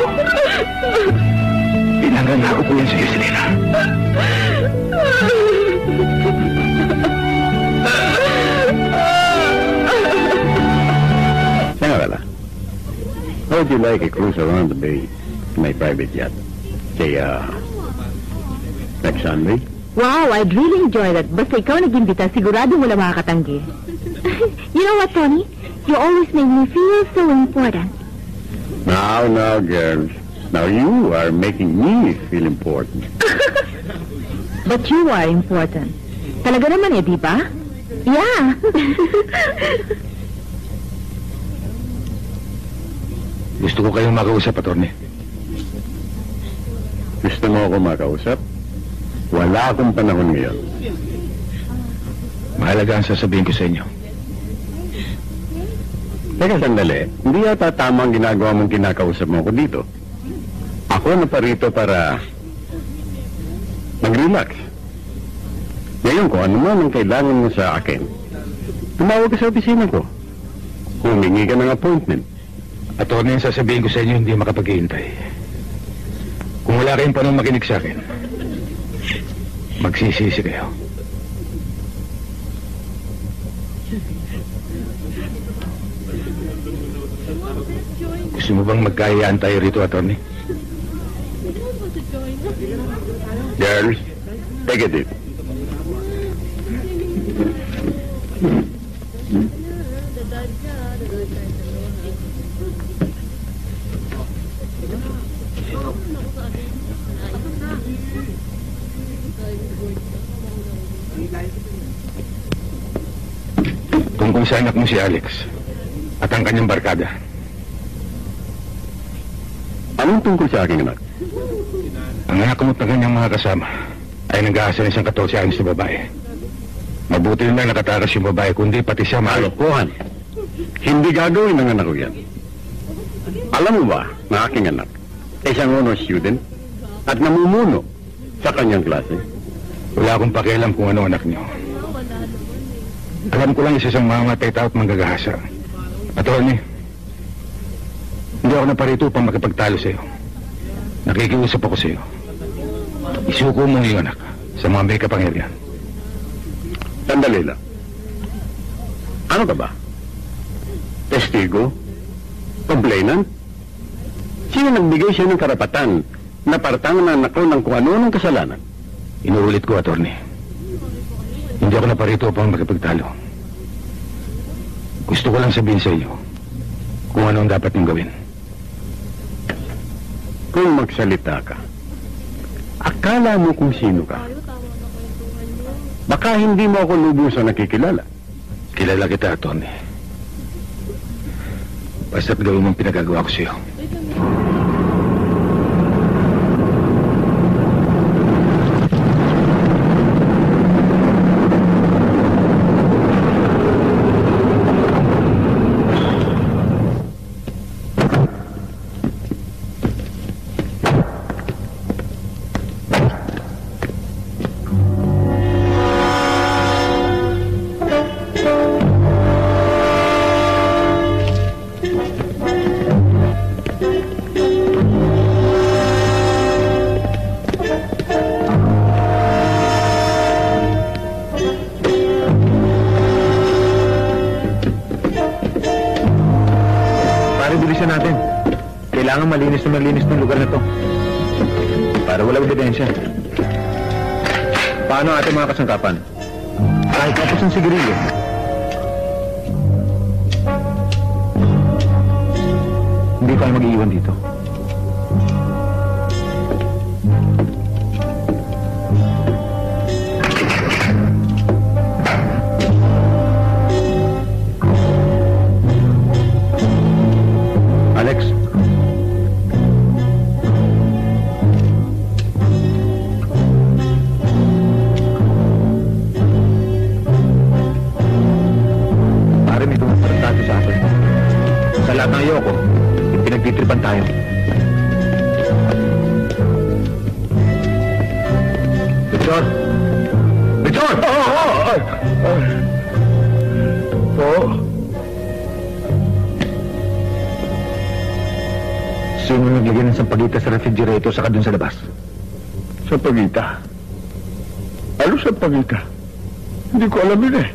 S1: Pinangangako ko yan sa'yo, Selena.
S8: Sarah, how would you like a cruise around the bay in my private yacht? Say, next Sunday?
S3: Wow, I'd really enjoy that. Basta ikaw nag-imbita, sigurado mo lang makakatanggi. You know what, Tony? You always make me feel so important.
S8: Now, girls. Now you are making me feel important.
S3: But you are important. Talaga naman di ba? Yeah.
S1: Gusto ko kayong makausap, Atty.
S8: Gusto mo ako makausap? Wala akong panahon ngayon.
S1: Mahalaga ang sasabihin ko sa inyo.
S8: Teka, sandali. Hindi yata tama ang ginagawa mong kinakausap mo ako dito. Ako na pa rito para mag-relax. Ngayon, kung ano man ang kailangan mo sa akin, tumawag ka sa opisina ko. Humingi ka ng appointment.
S1: Atty, ang sasabihin ko sa inyo, hindi makapaghihintay. Kung wala kayong panong makinig sa akin, magsisisi kayo. Gusto mo bang magkayaan tayo rito, Atty?
S8: Girls, take it in.
S1: Tungkol sa anak mo si Alex at ang kanyang barkada.
S8: Anong tungkol sa aking anak?
S1: Ang anak mo at ang kanyang mga kasama ay nag-aasa ng isang 14 anos na babae. Mabuti na nakatakas yung babae, kundi pati siya
S8: Kalokohan. Hindi gagawin ng anak ko yan. Alam mo ba na aking anak ay isang honor student at namumuno sa kanyang klase?
S1: Wala akong pakialam kung ano anak niyo. Alam ko lang isa siyang mamatay tao at manggagahasa. Attorney, hindi ako naparito upang makipagtalo sa iyo. Nakikiusap ako sa iyo. Isuko mo yung anak sa mga may kapangyarihan.
S8: Sandali lang. Ano ka ba? Testigo? Complainant? Sino nagbigay siya ng karapatan na partangan na anak ko ng kung ano ng kasalanan?
S1: Inuulit ko, attorney. Hindi ako naparito upang makipagtalo. Gusto ko lang sabihin sa iyo kung ano ang dapat niyong gawin.
S8: Kung magsalita ka, akala mo kung sino ka. Baka hindi mo ako lubusan nakikilala.
S1: Kilala kita, attorney. Basta't gawin mong pinagagawa ko sa iyo.
S2: Kailangan malinis ng lugar na to. Para walang ebidensya. Paano ating mga kasangkapan? Kahit tapos ng sigarilyo. Hindi tayo mag-iiwan dito. Alex. Sa lahat ng ayoko, pinagtitripan tayo. Victor! Victor! Sino naglagay ng sampagita sa refrigerator saka dun sa labas?
S8: Sampagita? Ano sampagita? Hindi ko alam yun eh.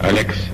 S1: Alex.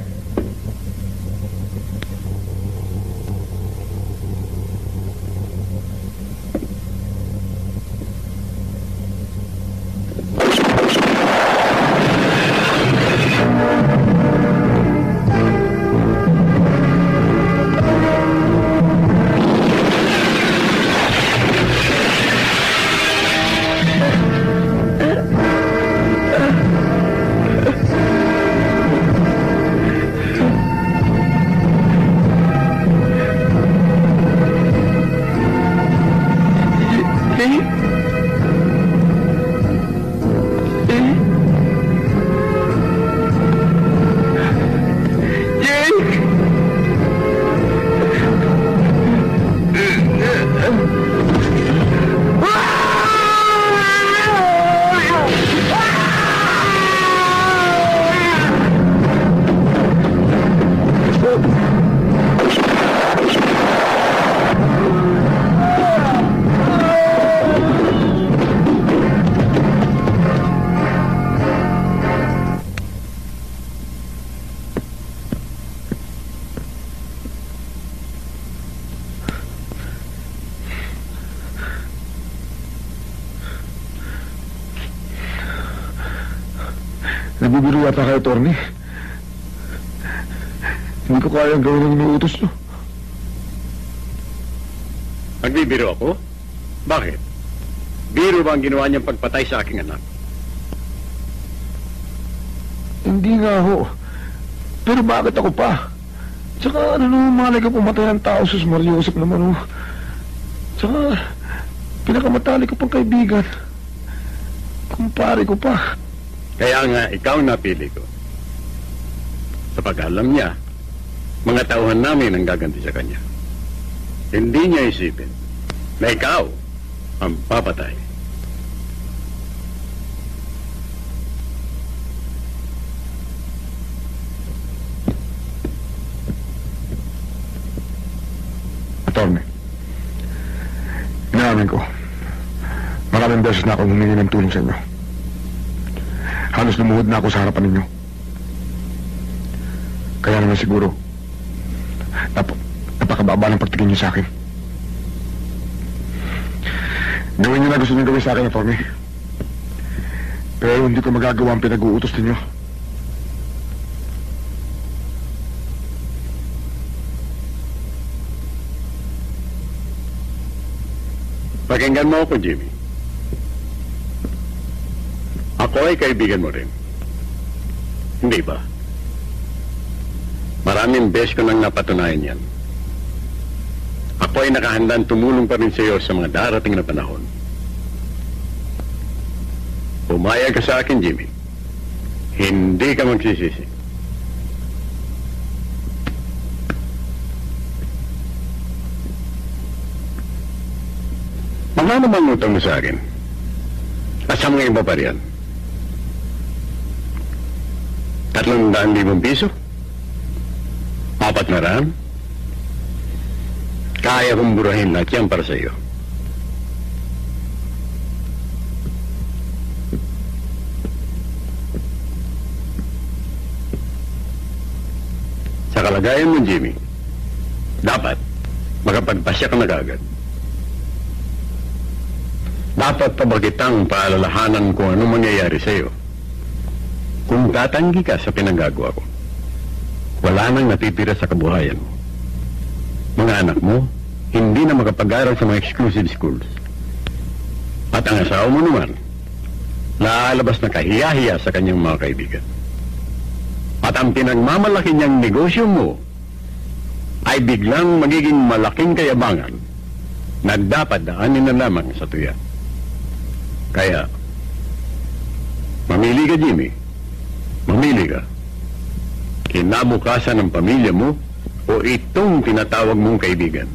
S9: Nabibiro yata kayo, Torny. Hindi ko kayang gawin ang inuutos nyo.
S8: Nagbibiro ako? Bakit? Biro ba ang ginawa niyang pagpatay sa aking anak?
S9: Hindi nga ho. Pero bakit ako pa? Tsaka ano naman malay ka pumatay ng tao, Sus Mariusip naman ho. Tsaka pinakamatali ko pang kaibigan. Kumpare ko pa.
S8: Kaya nga, ikaw napili ko. Sa pag-alam niya, mga tauhan namin ang gaganti sa kanya. Hindi niya isipin na ikaw ang papatay.
S9: Attorney, inaamin ko, maraming beses na akong humingi ng tulong sa inyo. Halos lumuhod na ako sa harapan ninyo. Kaya naman siguro, napakababa ng pagtingin niyo sa akin. Gawin niyo na gusto niyo gawin sa akin, Atty. Pero hindi ko magagawa ang pinag-uutos ninyo.
S8: Pakinggan mo ako, Jimmy. Ako ay kaibigan mo rin. Hindi ba? Maraming beses ko nang napatunayan yan. Ako ay nakahandang tumulong pa rin sa iyo sa mga darating na panahon. Pumayag ka sa akin, Jimmy. Hindi ka magsisisi. Magkano bang utang mo sa akin? At sa mga iba pa riyan? 300,000 piso? 400? Kaya kong burahin lahat yan para sa iyo. Sa kalagayan mo, Jimmy, dapat makapagpasya ka na agad. Dapat pa ba kitang paalalahanan kung anong mangyayari sa iyo? Kung tatanggi ka sa pinagagawa ko, wala nang natitira sa kabuhayan mo. Mga anak mo, hindi na makapag-aral sa mga exclusive schools. At ang asawa mo naman, lalabas na kahiya-hiya sa kanyang mga kaibigan. At ang pinagmamalaki niyang negosyo mo ay biglang magiging malaking kayabangan na dapat daanin na lamang sa tuya. Kaya, mamili ka, Jimmy. Mamili ka. Kinabukasan ng pamilya mo o itong tinatawag mong kaibigan.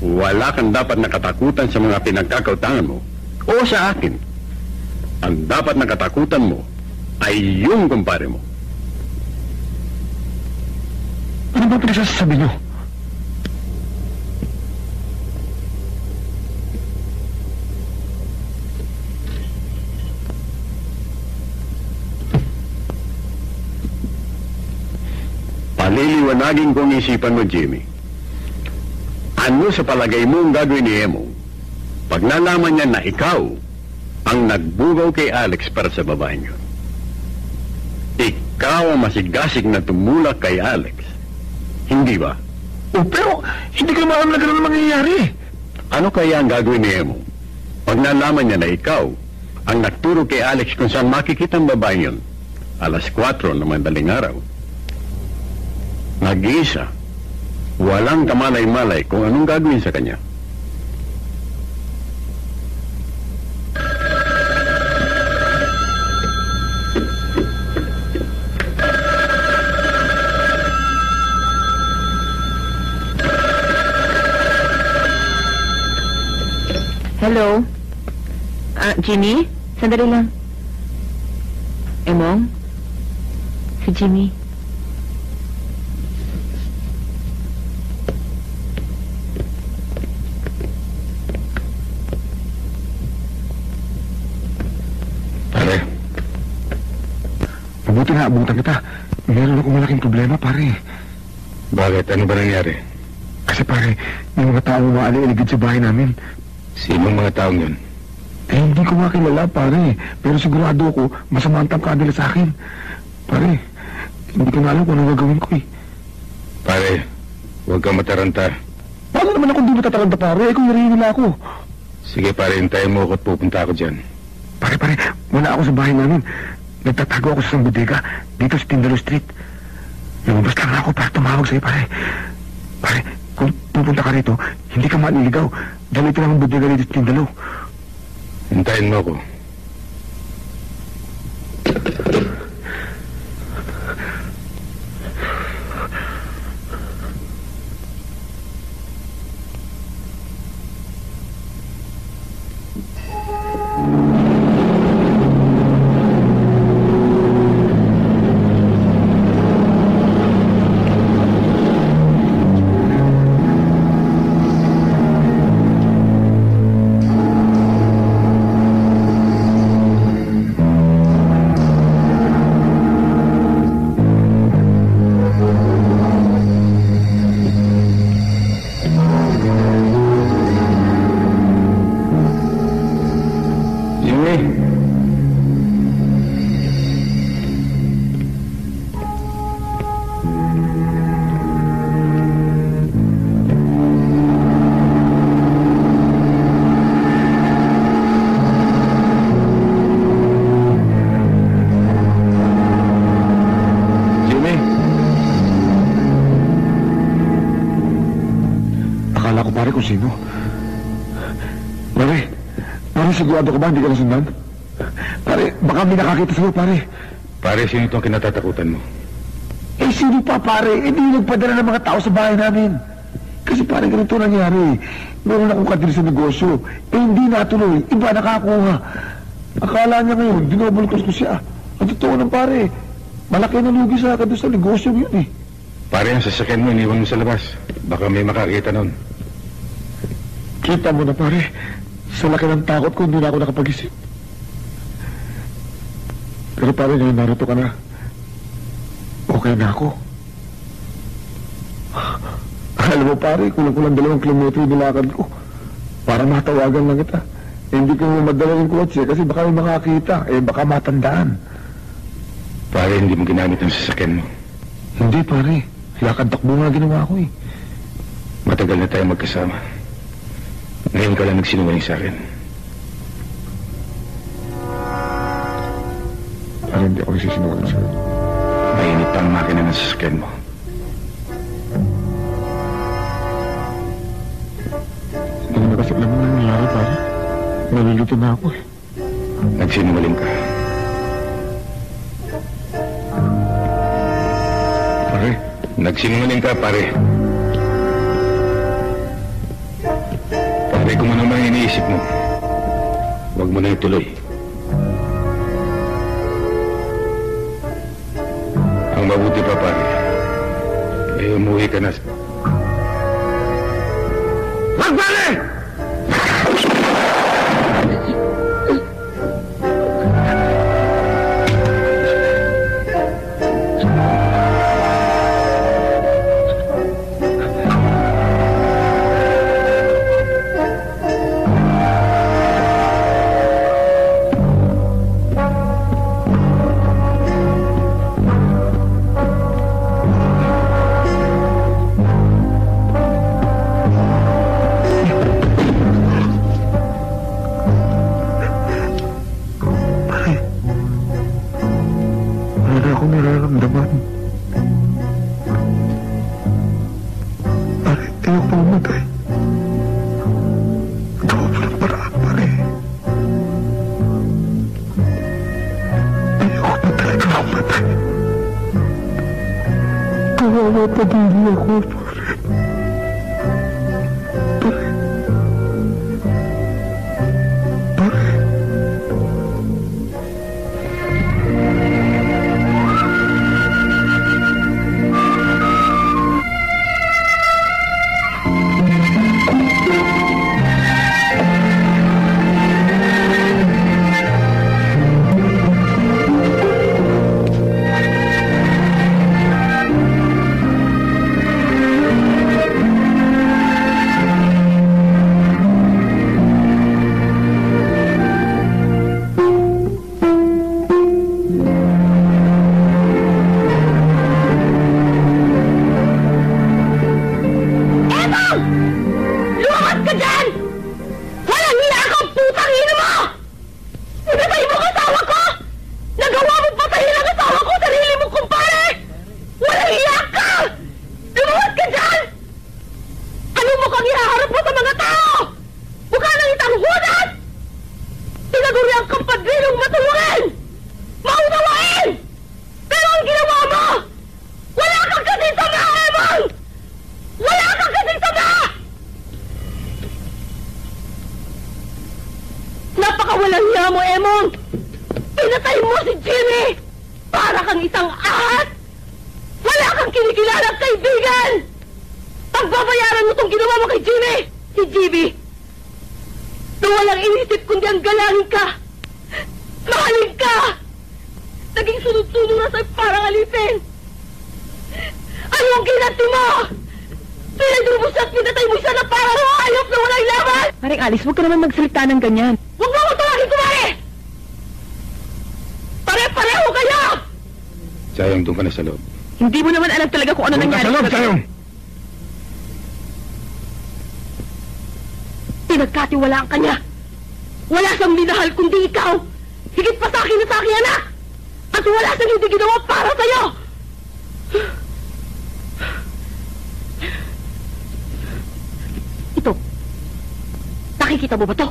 S8: Wala kang dapat nakatakutan sa mga pinagkakautangan mo o sa akin. Ang dapat nakatakutan mo ay yung kumpare mo.
S9: Ano ba pinagsasabi niyo?
S8: Paliliwanagin ko ang isipan mo, Jimmy. Ano sa palagay mo ang gagawin ni Emong pag nalaman niya na ikaw ang nagbugaw kay Alex para sa babaeng yun? Ikaw ang masigasig na tumulak kay Alex. Hindi ba?
S9: Oh, pero hindi ko naman alam na ganun ang mangyayari.
S8: Ano kaya ang gagawin ni Emong pag nalaman niya na ikaw ang nagturo kay Alex kung saan makikita ang babaeng yun? Alas 4 ng madaling araw. Nag-iisa. Walang kamalay-malay kung anong gagawin sa kanya.
S3: Hello? Jimmy? Sandali lang. Emong? Si Jimmy.
S1: Pare,
S9: Mabuti na abutan kita. Meron akong malaking problema, pare.
S1: bakit? Ano ba nangyari?
S9: Kasi pare, may mga taong maali-aligid sa bahay namin.
S1: Sinong mga taong yun?
S9: Eh, hindi ko makilala, pare. Pero sigurado ako, masama ang tangka nila sa akin. Pare, hindi ko na alam kung anong gagawin ko eh.
S1: Pare, huwag kang mataranta.
S9: Paano naman ako hindi matataranta, pare? Eh, kung narinig nila ako.
S1: Sige pare, hintayin mo ako at pupunta ako dyan.
S9: Pare, wala ako sa bahay namin. Nagtatago ako sa isang bodega, dito sa Tindalo Street. Lumabas lang ako para tumawag sa'yo, pare. Pare, kung pupunta ka rito, hindi ka maliligaw. Dahil ito lang ang bodega dito sa Tindalo.
S1: Hintayin mo ako.
S9: Akala ko pare kung sino. Pare, sigurado ka ba hindi ka nasundan? Pare, baka may nakakita sa'yo, pare.
S1: Pare, sino itong kinatatakutan mo?
S9: Eh, sino pa, pare? Eh, di nagpadala ng mga tao sa bahay namin. Kasi pare, ganito nangyari. Meron akong kadiri sa negosyo. Eh, hindi natuloy. Iba nakakuha. Akala niya ngayon, dinobulkos ko siya. Ang totoo ng pare, malaki na lugi sa akin doon sa negosyo yun eh.
S1: Pare, ang sasakyan mo, iniwan mo sa labas. Baka may makakita nun.
S9: Kita mo na, pare. Sa laki ng takot ko, hindi na ako nakapag-isip. Pero pare, ngayon narito ka na. Okay na ako. Alam mo, pare, kulang-kulang 2 kilometro yung nilakad ko. Para matawagan lang kita. Eh, hindi ko madala yung kotse kasi baka may makakita. Eh, baka matandaan.
S1: Pare, hindi mo ginamit ang sasakyan mo.
S9: Hindi, pare. Lakad takbo nga ginawa ko eh.
S1: Matagal na tayo magkasama. Ngayon ka lang nagsinungaling sa akin.
S9: Pare, hindi ako nagsisinungaling sa'yo.
S1: Mainit pa ang makina ng sasakyan mo.
S9: Hindi na kasi alam mo na nangyari, pare. Nalilito na ako eh.
S1: Nagsinungaling ka.
S9: Pare,
S1: Nagsinungaling ka, pare. Pare, kung ano man iniisip mo, huwag mo na ituloy. Ang mabuti pa, pare, eh, umuwi ka na.
S9: wag, pare! akong nararamdaman. Pare, ayaw pa mamatay. Gawa mo ng paraan, pare. Ayaw na talaga mamatay. Kawawa pa din ako, pare. Pare. Pare.
S3: Lumakas ka dyan! Walang hiya kang putang ina mo! Pinatay mo kasawa ko! Nagawa mo patayin ang asawa ko, sarili mo, kumpare! Walang hiya ka! Lumakas ka dyan! Ano mo kang ihaharap mo sa mga tao? Mukha ng isang hudas! Tinaguriang kang padrinong matulungin! Maunawain! Pero ang ginawa mo! Wala kang kasing sama, Emong! Wala kang kasing sama! Napakawalang hiya mo, Emong! Pinatay mo si Jimmy! Para kang isang ahas! Wala kang kinikilalang kaibigan! Pagbabayaran mo tong ginawa mo kay Jimmy! Si Jimmy! Na walang inisip kundi ang galangin ka! Mahalin ka! Naging sunod-sunod na sa'yo parang alipin! Ano ang ginati mo? Pinagduro mo siya at pinatay mo siya na parang hayop na walang laban!
S4: Maring Alice, huwag ka naman magsalita ng ganyan.
S3: Huwag mo ako tawagin, kumari! Pare-pareho kayo!
S1: Sayang, doon ka na sa loob.
S4: Hindi mo naman alam talaga kung ano
S1: Doon ka
S4: nangyari.
S1: sa loob, Sayang!
S3: Pinagkatiwalaan ka niya. Wala siyang minahal kundi ikaw. Higit pa sa akin na sa aking anak. At wala siyang hindi ginawa para sa'yo. Ito. Nakikita mo ba to?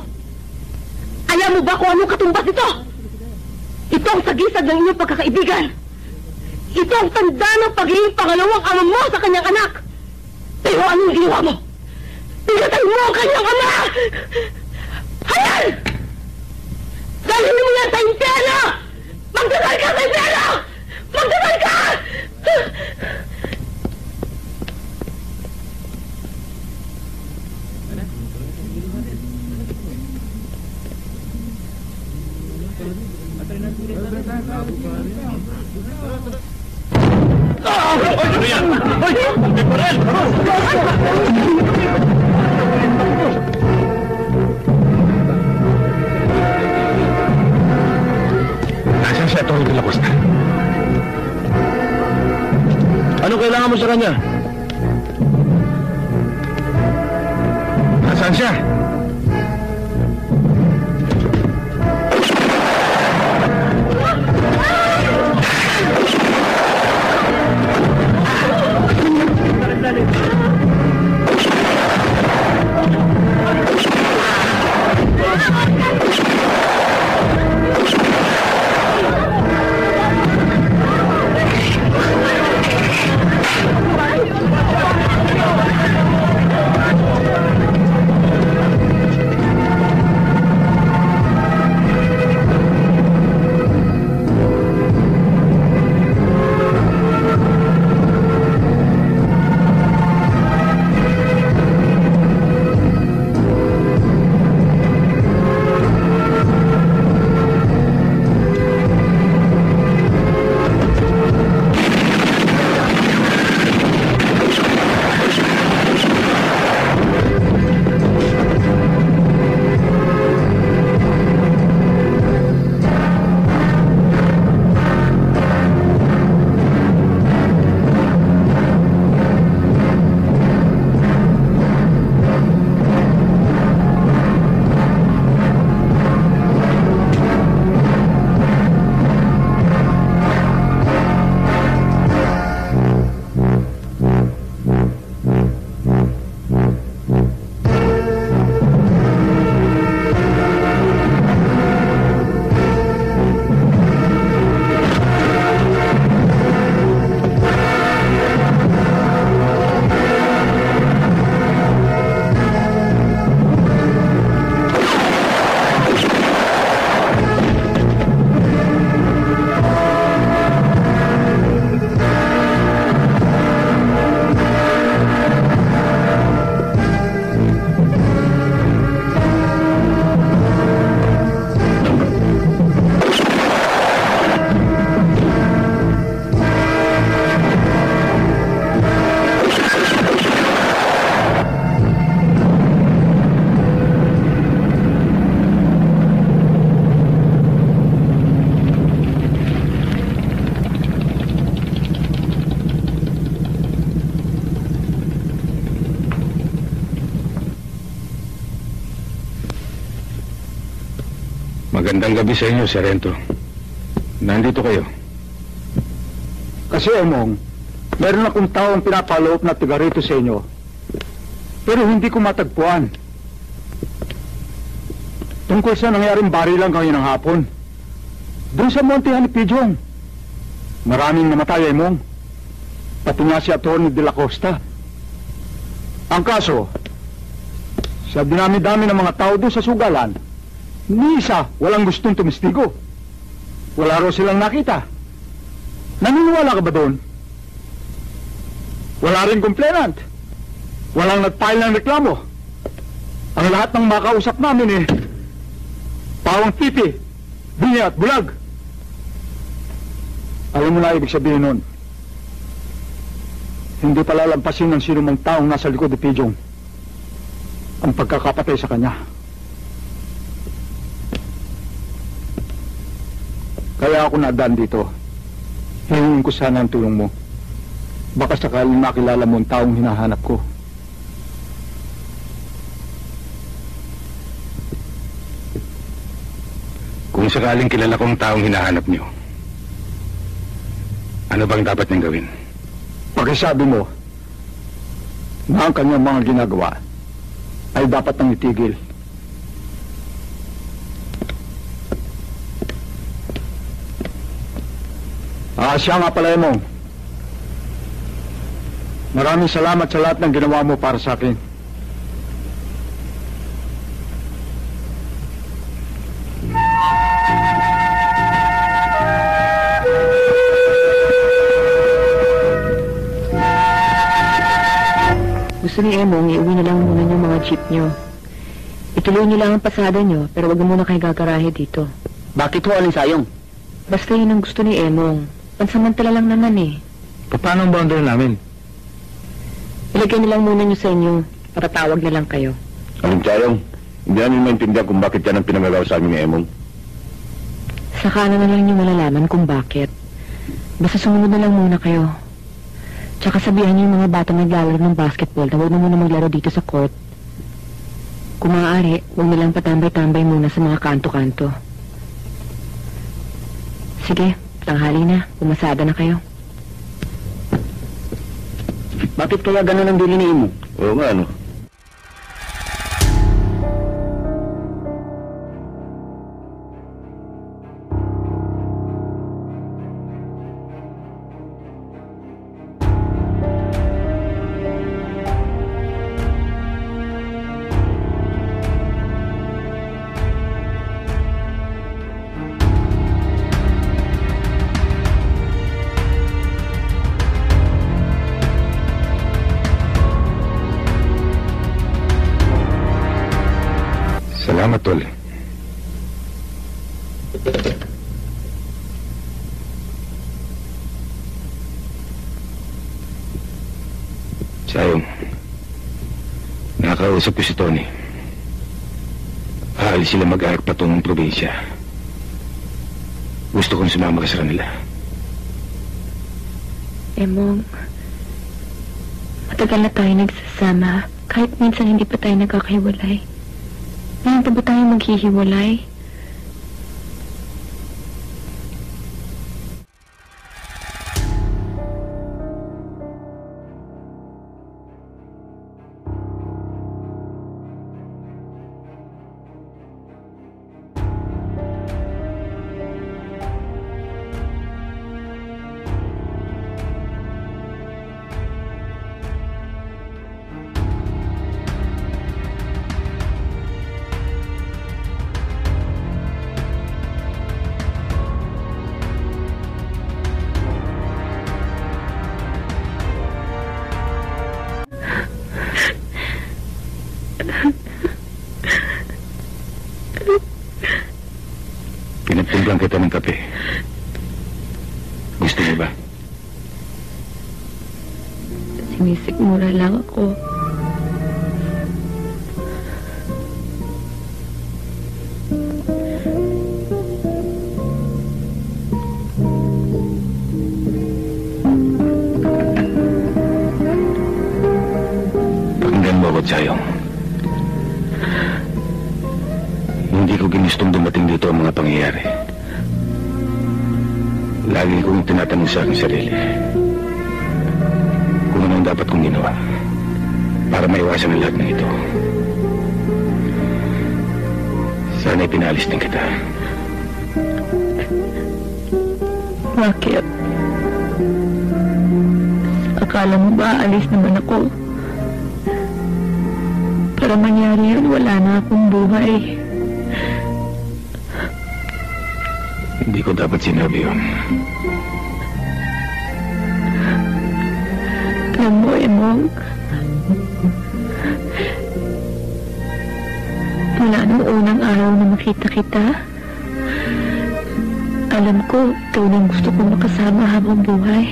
S3: Alam mo ba kung anong katumbas nito? Ito ang sagisag ng inyong pagkakaibigan. Ito ang tanda ng pagiging pangalawang ama mo sa kanyang anak. Pero anong ginawa mo? Pinatay mo ang kanyang ama! Hayal! Dalhin mo yan sa impyerno! Magdasal ka sa impyerno! Magdasal ka!
S1: Nasaan si Atty. de la Costa?
S9: Ano kailangan mo sa kanya?
S1: Nasaan siya? Magandang gabi sa inyo, Serento. Nandito kayo.
S9: Kasi, Emong, meron akong taong pinapaloob na tiga rito sa inyo. Pero hindi ko matagpuan. Tungkol sa nangyaring barilan ngayon ng hapon. Doon sa Monte Hanipidyon. Maraming namatay, Emong. Pati nga si Atty. De la Costa. Ang kaso, sa dinami-dami ng mga tao doon sa sugalan, ni isa walang gustong tumistigo. Wala raw silang nakita. Naniniwala ka ba doon? Wala rin complainant. Walang nag-file ng reklamo. Ang lahat ng makausap namin pawang titi, binya at bulag. Alam mo na ibig sabihin nun. Hindi palalampasin ng sino mang taong nasa likod ni Pijong ang pagkakapatay sa kanya. Kaya ako nadaan dito. Hingin ko sana ang tulong mo. Baka sakaling makilala mo ang taong hinahanap ko.
S1: Kung sakaling kilala ko ang taong hinahanap niyo, ano bang dapat niyang gawin?
S9: Pakisabi mo na ang kanyang mga ginagawa ay dapat nang itigil. Siya nga pala, Emong. Maraming salamat sa lahat ng ginawa mo para sa akin.
S4: Gusto ni Emong, iuwi na lang muna yung mga jeep nyo. Ituloy niyo lang ang pasada nyo, pero wag mo muna kayo gagarahe dito.
S2: Bakit ho, Aling Sayong?
S4: Basta yun ang gusto ni Emong. Pansamantala lang naman
S9: Paano ang boundary namin?
S4: Ilagay na lang muna nyo sa inyo, para tawag na lang kayo.
S7: Aling Sayong, hindi namin maintindihan kung bakit yan ang pinangagawa sa amin ni Emong.
S4: Saka na lang nyo malalaman kung bakit. Basta sumunod na lang muna kayo. Tsaka sabihan niyo yung mga bata naglalaro ng basketball na huwag na muna maglaro dito sa court. Kung maaari, huwag nilang patambay-tambay muna sa mga kanto-kanto. Sige, tanghali na. Pumasada na kayo.
S2: Bakit kaya ganun ang dili ni Imo?
S7: Oo nga, ano?
S1: Salamat, Tol. Sayong, nakakausap ko si Tony. Aalis sila mag-aak patungong probinsya. Gusto kong sumama ka sa kanila.
S4: Emong, matagal na tayo nagsasama. Kahit minsan hindi pa tayo nagkakahiwalay. Ngayon pa ba tayo maghihiwalay?
S1: Pinagtimplang kita ng kape. Gusto mo ba?
S4: Sinisikmura lang ako.
S1: Pakinggan mo ako, Sayong. Hindi ko ginustong dumating dito ang mga pangyayari. Lagi kong tinatanong sa aking sarili kung anong dapat kong ginawa para maiwasan ang lahat ng ito. Sana'y pinalis din kita.
S4: Bakit? Akala mo ba alis naman ako? Para mangyari yun, wala na akong buhay.
S1: Hindi ko dapat sinabi yun.
S4: Alam mo, Emong, mula nung unang araw na makita kita, alam ko, ikaw nang gusto kong makasama habang buhay.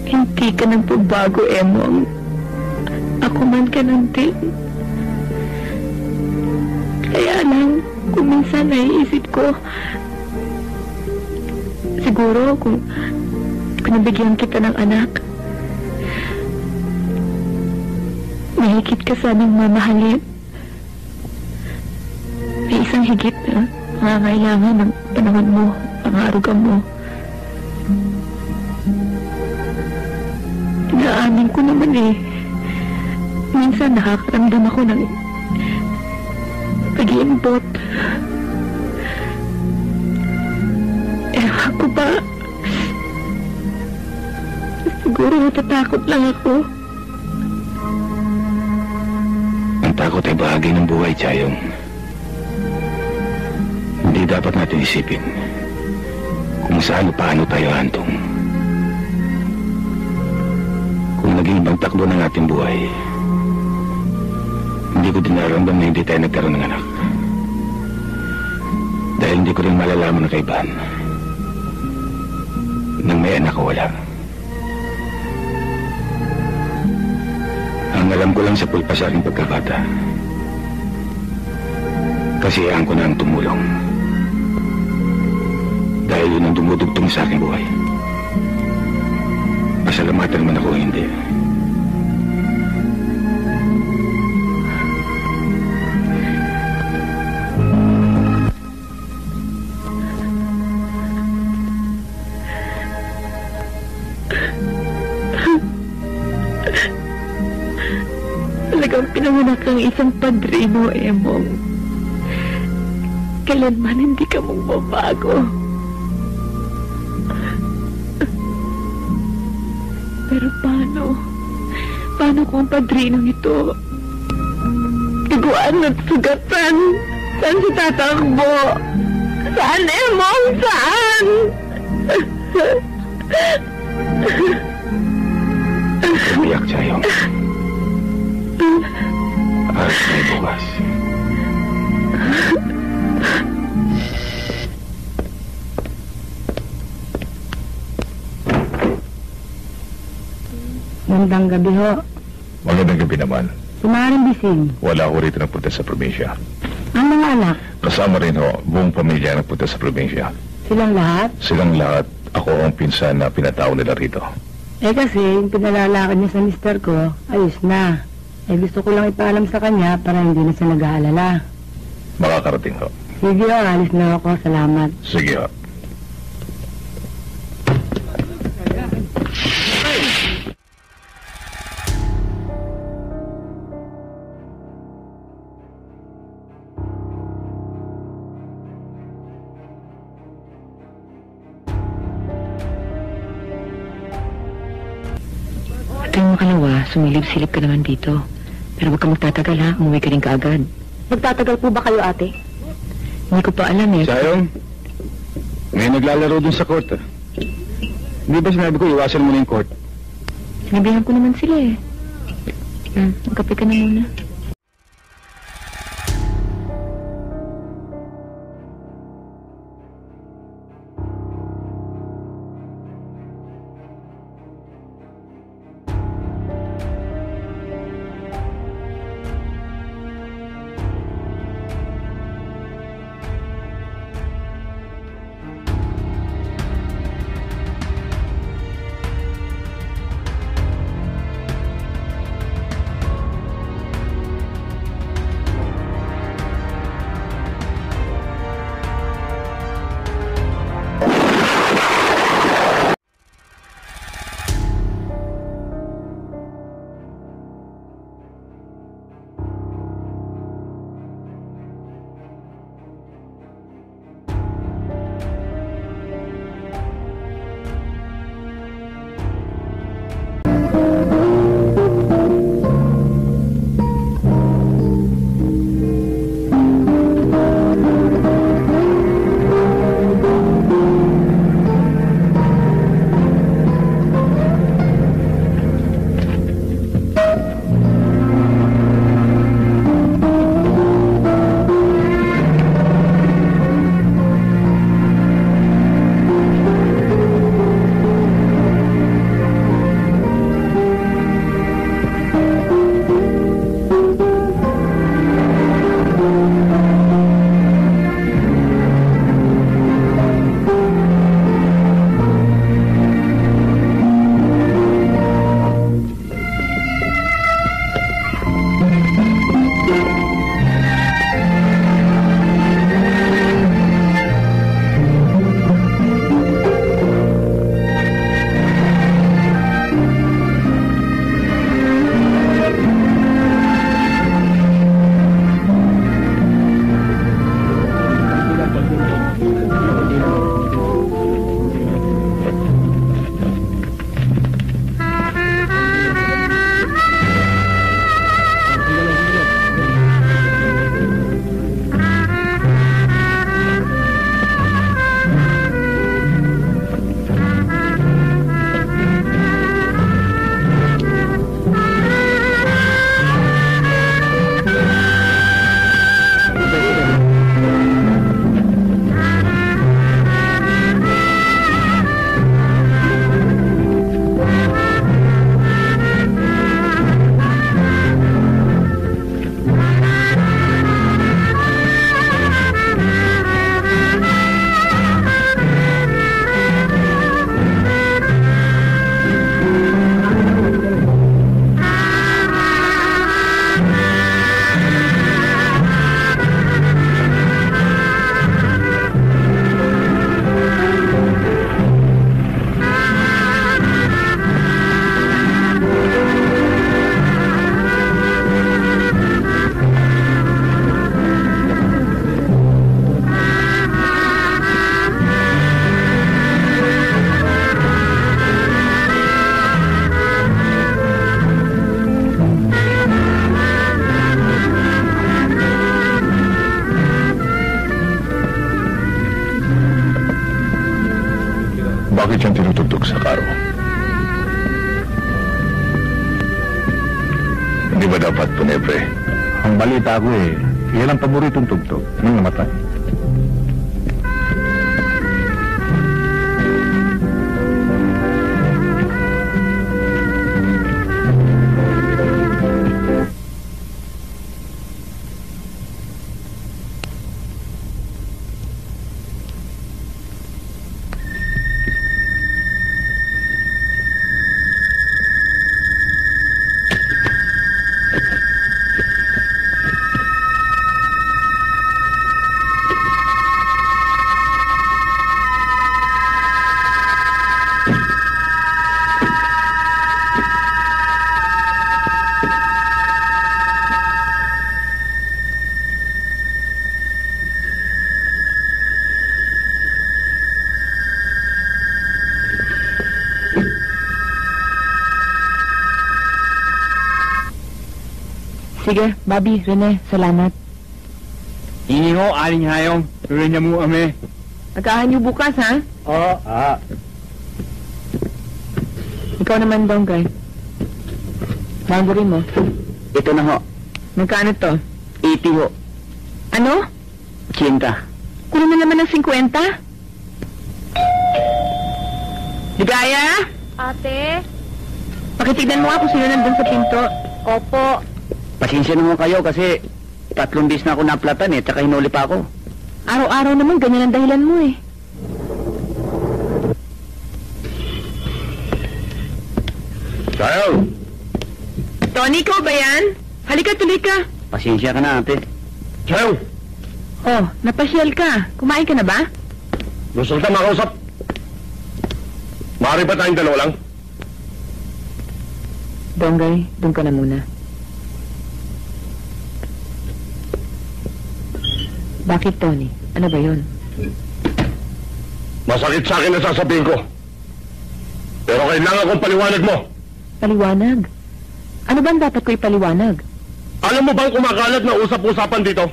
S4: Hindi ka nang pagbago, Emong. Ako man ka nang din. Kaya lang, kung minsan naiisip ko, siguro kung nabigyan kita ng anak, mahigit ka sanang mamahalin. May isang higit na nangangailangan ng panahon mo, pangarugan mo. Inaamin ko naman minsan nakakaramdam ako ng pag-iimbot. Ewan ko ba? Siguro natatakot lang ako.
S1: Ang takot ay bahagi ng buhay, Chayong. Hindi dapat natin isipin kung saan o paano tayo hantong. Kung naging ibang takbo ng ating buhay, hindi ko dinaramdam na hindi tayo nagkaroon ng anak. Dahil hindi ko rin malalaman ang kaibahan nang may anak o wala. Ang alam ko lang sa pulpa sa aking pagkabata, kasiyahan ko na ang tumulong. Dahil yun ang dumudugtong sa aking buhay. Pasalamatan man ako hindi.
S4: Talagang pinanganak ang isang padrino, Emong. Kailanman hindi ka mong mabago. Pero paano? Paano kung ang padrinong ito tiguan at sugatan? Saan siya tatakbo? Saan, Emong? Saan?
S1: Umiyak, Chayong. Alas na bukas.
S3: Magandang gabi ho.
S5: Magandang gabi naman.
S3: Sumaring bising.
S5: Wala ko rito nagpunta sa probinsya.
S3: Ang mga anak,
S5: Kasama rin ho, buong pamilya nagpunta sa probinsya.
S3: silang lahat.
S5: Silang lahat, ako ang pinsan na pinatao nila rito.
S3: Kasi yung pinalalakad niya sa mister ko, ayos na. Gusto ko lang ipaalam sa kanya para hindi na siya nag-aalala.
S5: Makakarating ho.
S3: Sige ho, alis na ako. Salamat.
S5: Sige ho.
S4: Tuwing makalawa, sumilip-silip ka naman dito. Pero huwag ka magtatagal ha, umuwi ka rin kaagad.
S3: Magtatagal po ba kayo, ate?
S4: Hindi ko pa alam
S1: Chayong, may naglalaro dun sa court. Hindi ba sinabi ko iwasan mo na yung court?
S4: Sinabihan ko naman sila magkape ka na muna.
S9: Bakit siyang tinutugtog sa karo? Hindi ba dapat Punepre?
S8: Ang balita ko yan ang paboritong tugtog nung namatay.
S3: Sige, Bobby, Rene, salamat.
S2: Hindi ho, Aling Hayong. Tuloy niya mo kami.
S3: Nagkahan niyo bukas, ha?
S2: Oo,
S3: Ikaw naman, Donggay. Bagurin mo.
S2: Ito na ho.
S3: Magkano to?
S2: 80 ho.
S3: Ano?
S2: 80.
S3: Kulang na naman ng 50? Ligaya?
S6: Ate?
S3: Pakitignan mo nga kung sino nandun sa pinto.
S6: Opo.
S2: Pasensya naman kayo kasi 3 days na ako naplatan tsaka hinuli pa ako.
S3: Araw-araw naman, ganyan ang dahilan mo eh.
S5: Sayang!
S3: Tony, ikaw ba yan? Halika, tuloy ka.
S2: Pasensya ka na, ate.
S5: Sayang!
S3: Oh, napasyal ka. Kumain ka na ba?
S5: Gusto kita makausap. Maaari ba tayong dalawa lang?
S3: Donggay, doon ka na muna. Bakit, Tony? Ano ba yun?
S5: Masakit sa akin na sasabihin ko. Pero kailangan kong paliwanag mo.
S3: Paliwanag? Ano ba ang dapat ko ipaliwanag?
S5: Alam mo bang kumakalat na usap-usapan dito?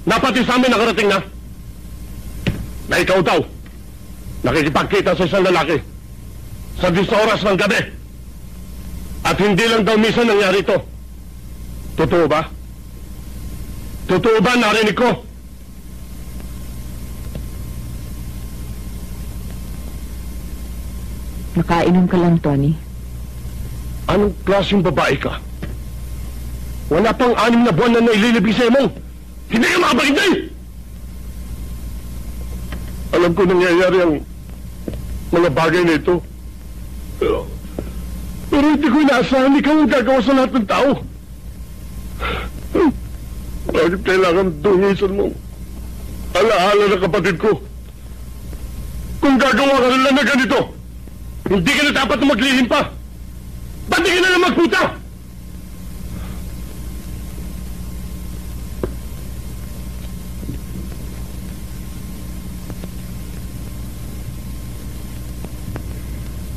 S5: Na pati sa amin nakarating na? Na ikaw daw, nakikipagkita sa isang lalaki sa 10 oras ng gabi. At hindi lang daw minsan nangyari ito. Totoo ba? Totoo ba narinig ko?
S3: Nakainom ka lang, Tony.
S5: Anong klaseng babae ka? Wala pang 6 na buwan na naililibing sa mo. Hindi ka makapagintay! Alam ko nangyayari ang mga bagay na ito. Pero hindi ko inaasahan ikaw ang gagawa sa lahat ng tao. Bakit kailangan dungisan mo alaala ng kapatid ko? Kung gagawa ka nila na ganito, hindi ka na dapat na maglihim pa. Ba't di ka na lang magputa?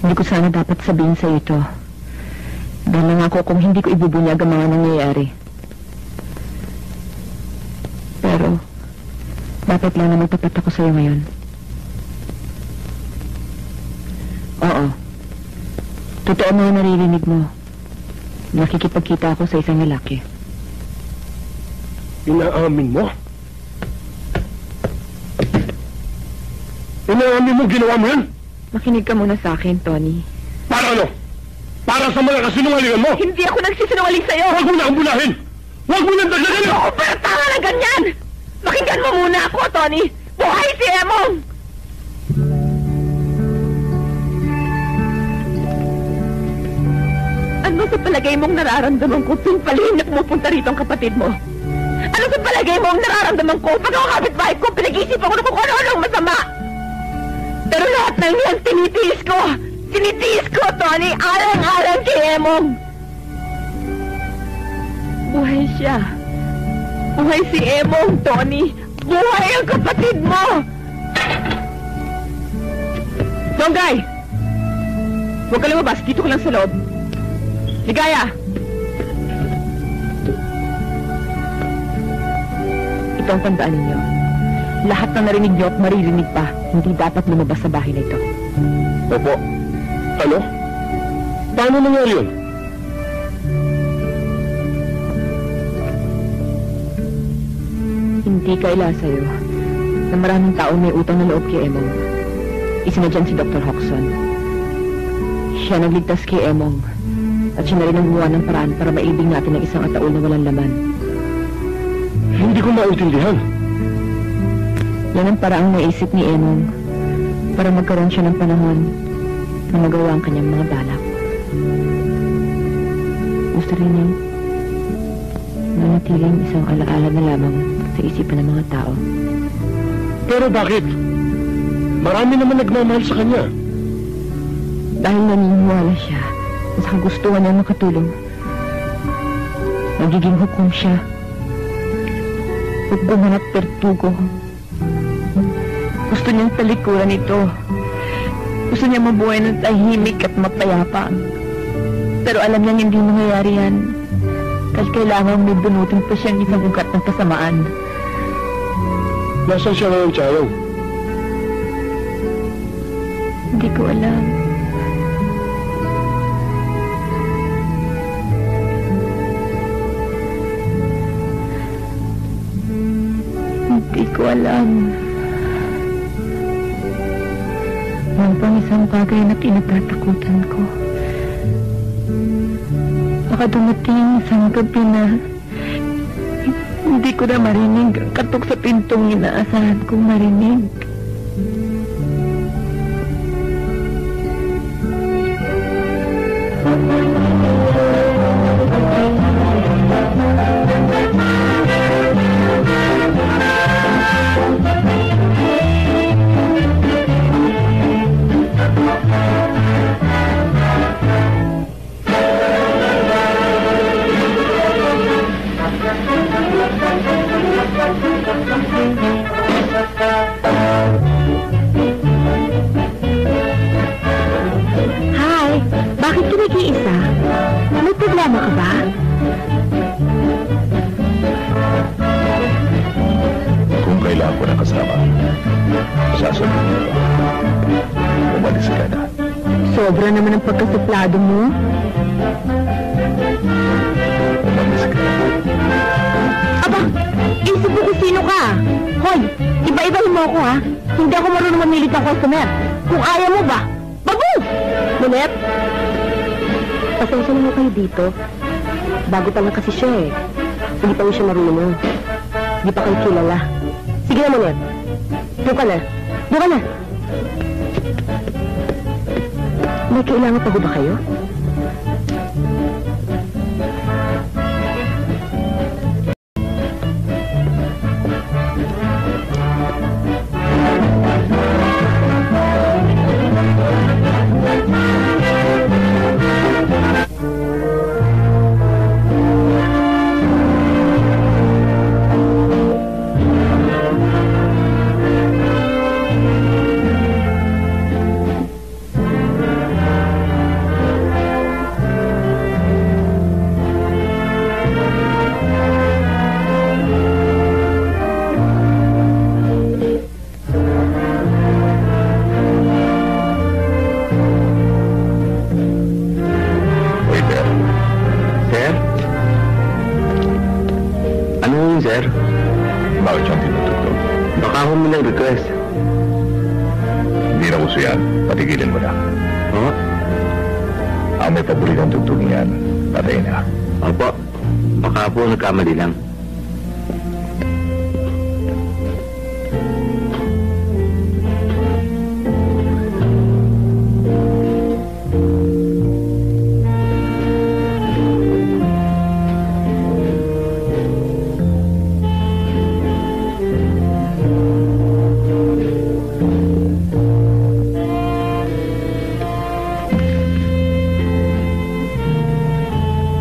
S3: Hindi ko sana dapat sabihin sa ito. Dahil nangako kung hindi ko ibubunyag ang mga nangyayari. Pero, dapat lang na magtapat ako sa'yo ngayon. Oo. Totoo mga naririnig mo. Nakikipagkita ako sa isang lalaki.
S5: Inaamin mo? Inaamin mo ginawa mo yan?
S3: Makinig ka muna sa akin, Tony.
S5: Para ano? Para sa mga kasinungalingan mo?
S3: Hindi ako nagsisinungaling sa'yo!
S5: Huwag mo na ang bulahin! Huwag mo na ang dagdagan!
S3: Ako pero tanga na ganyan! Pakinggan mo muna ako, Tony! Buhay si Emong! Ano sa palagay mong nararamdaman ko tuwing palihim na pumupunta rito ang kapatid mo? Ano sa palagay mo ang nararamdaman ko pag ako kapitbahay ko pinag-isip ako na kung ano-anong masama? Pero lahat ng yan tinitiis ko! Tinitiis ko, Tony! Alang-alang kay Emong! Buhay siya. Buhay si Emong, Tony! Buhay ang kapatid mo! Donggay! Huwag ka lumabas. Dito ko lang sa loob. Ligaya! Ito ang tandaan ninyo. Lahat ng narinig niyo at maririnig pa, hindi dapat lumabas sa bahay na ito.
S9: Opo. Ano? Paano nangyari yun?
S3: Hindi kaila sa'yo na maraming taong may utang na loob kay Emong. Isa na dyan si Dr. Hoxon. Siya nagligtas kay Emong at siya na rin ang gumawa ng paraan para maibig natin ang isang ataol na walang laman.
S9: Hindi ko maintindihan.
S3: Yan ang paraang naisip ni Emong para magkaroon siya ng panahon na magawa ang kanyang mga balak. Gusto rin niya manatiling isang alaala na lamang sa isipan ng mga tao.
S9: Pero bakit? Marami naman nagmamahal sa kanya.
S3: Dahil naniniwala siya na sa kagustuhan niya makatulong, magiging hukom siya. Huwag gumanap pertugo. Gusto niyang talikuran ito. Gusto niya mabuhay ng tahimik at mapayapa. Pero alam niyang hindi mangyayari yan. Kasi kailangan may bunutin pa siyang isang ugat ng kasamaan.
S9: Nasaan siya ngayon, Chayong?
S3: Hindi ko alam. Hindi ko alam. Yan pang isang bagay na kinatatakutan ko. Baka dumating isang gabi na hindi ko na marinig ang katok sa pintong inaasahan kong marinig. Hi! Bakit ka nag-iisa? May problema ka ba?
S7: Kung kailangan ko ng kasama, sasabihin ko. Umalis ka na.
S3: Sobra naman ang pagkasuplado mo.
S7: Umalis ka na.
S3: Aba! Isip mo kung sino ka! Hoy! Iba-ibahin mo ako ha! Hindi ako marunong mamilit ng customer. Kung ayaw mo ba? Babu! Mulet! Pasensya naman kayo dito. Bago pa lang kasi siya eh. Hindi pa rin siya marunong mo. Hindi pa kayo kilala. Sige na, Mulet. Doon ka na. Doon ka na. May kailangan pa ba kayo?
S7: Sir? Bakit siyang tinutugtog?
S2: Baka ako mo ng request.
S7: Hindi na uso yan. Patigilin mo na.
S2: Oo?
S7: Ang may paboritong tugtog niyan, patay na.
S2: Opo. Baka po nagkamali lang.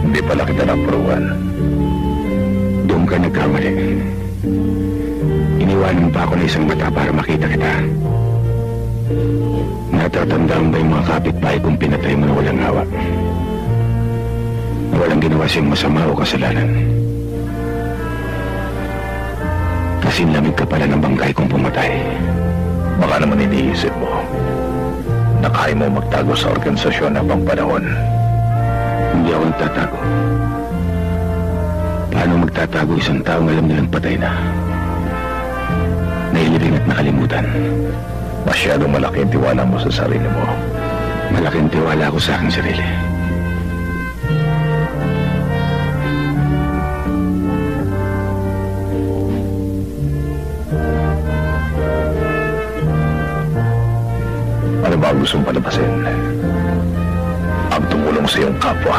S7: Hindi pala kita napuruan.
S1: Doon ka nagkamali. Iniwanan pa ako ng isang mata para makita kita. Natatandaan ba yung mga kapitbahay kung pinatay mo na walang hawa? Na walang ginawa siyang masama o kasalanan? Kasinlamig ka pala ng bangkay kung pumatay.
S7: Baka naman iniisip mo. na kaya mo magtago sa organisasyon habang panahon.
S1: Hindi ako nagtatago. Paano magtatago isang taong alam nilang patay na? Nailibing at nakalimutan.
S7: Masyadong malaki ang tiwala mo sa sarili mo.
S1: Malaking tiwala ako sa aking sarili.
S7: Ano ba ang gusto mong palabasin? Ang tumulong sa iyong kapwa.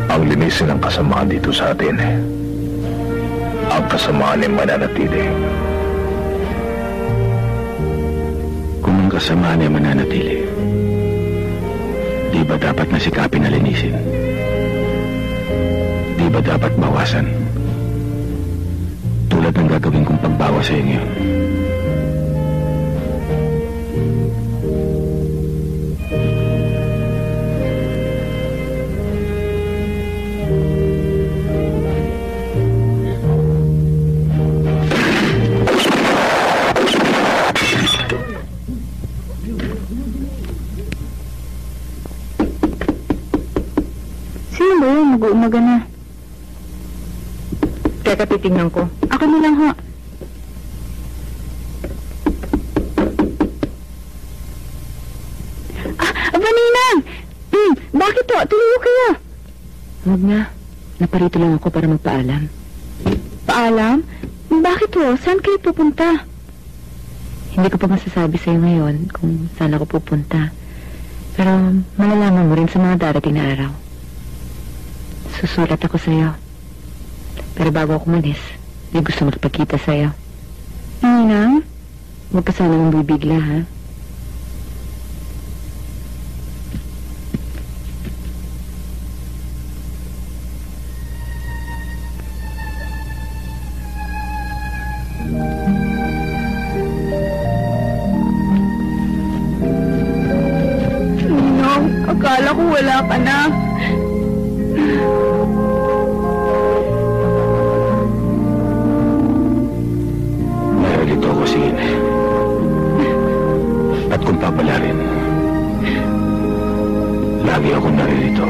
S7: Ang linisin ng kasamaan dito sa atin. Ang kasamaan ay mananatili.
S1: Kung ang kasamaan ay mananatili, di ba dapat nasikapin na linisin? Di ba dapat bawasan? Tulad ng gagawin kong pagbawas sa iyo ngayon.
S3: Sino ba yun? Mag-uumaga na. Teka, titingnan ko. Ako na lang, ho. Ninang! Bakit to? Tuloy kayo. Huwag na. Naparito lang ako para magpaalam. Paalam? Bakit to? Saan kayo pupunta? Hindi ko pa masasabi sa'yo ngayon kung saan ako pupunta. Pero malalaman mo rin sa mga darating na araw. Susulat ako sa'yo. Pero bago ako umalis, may gusto magpakita sa'yo. Ninang? Huwag ka sana mong bibigla, ha? Ninong, akala ko wala ka na.
S1: Naralito ako, Sin. At kung papalarin, lagi ako naririto.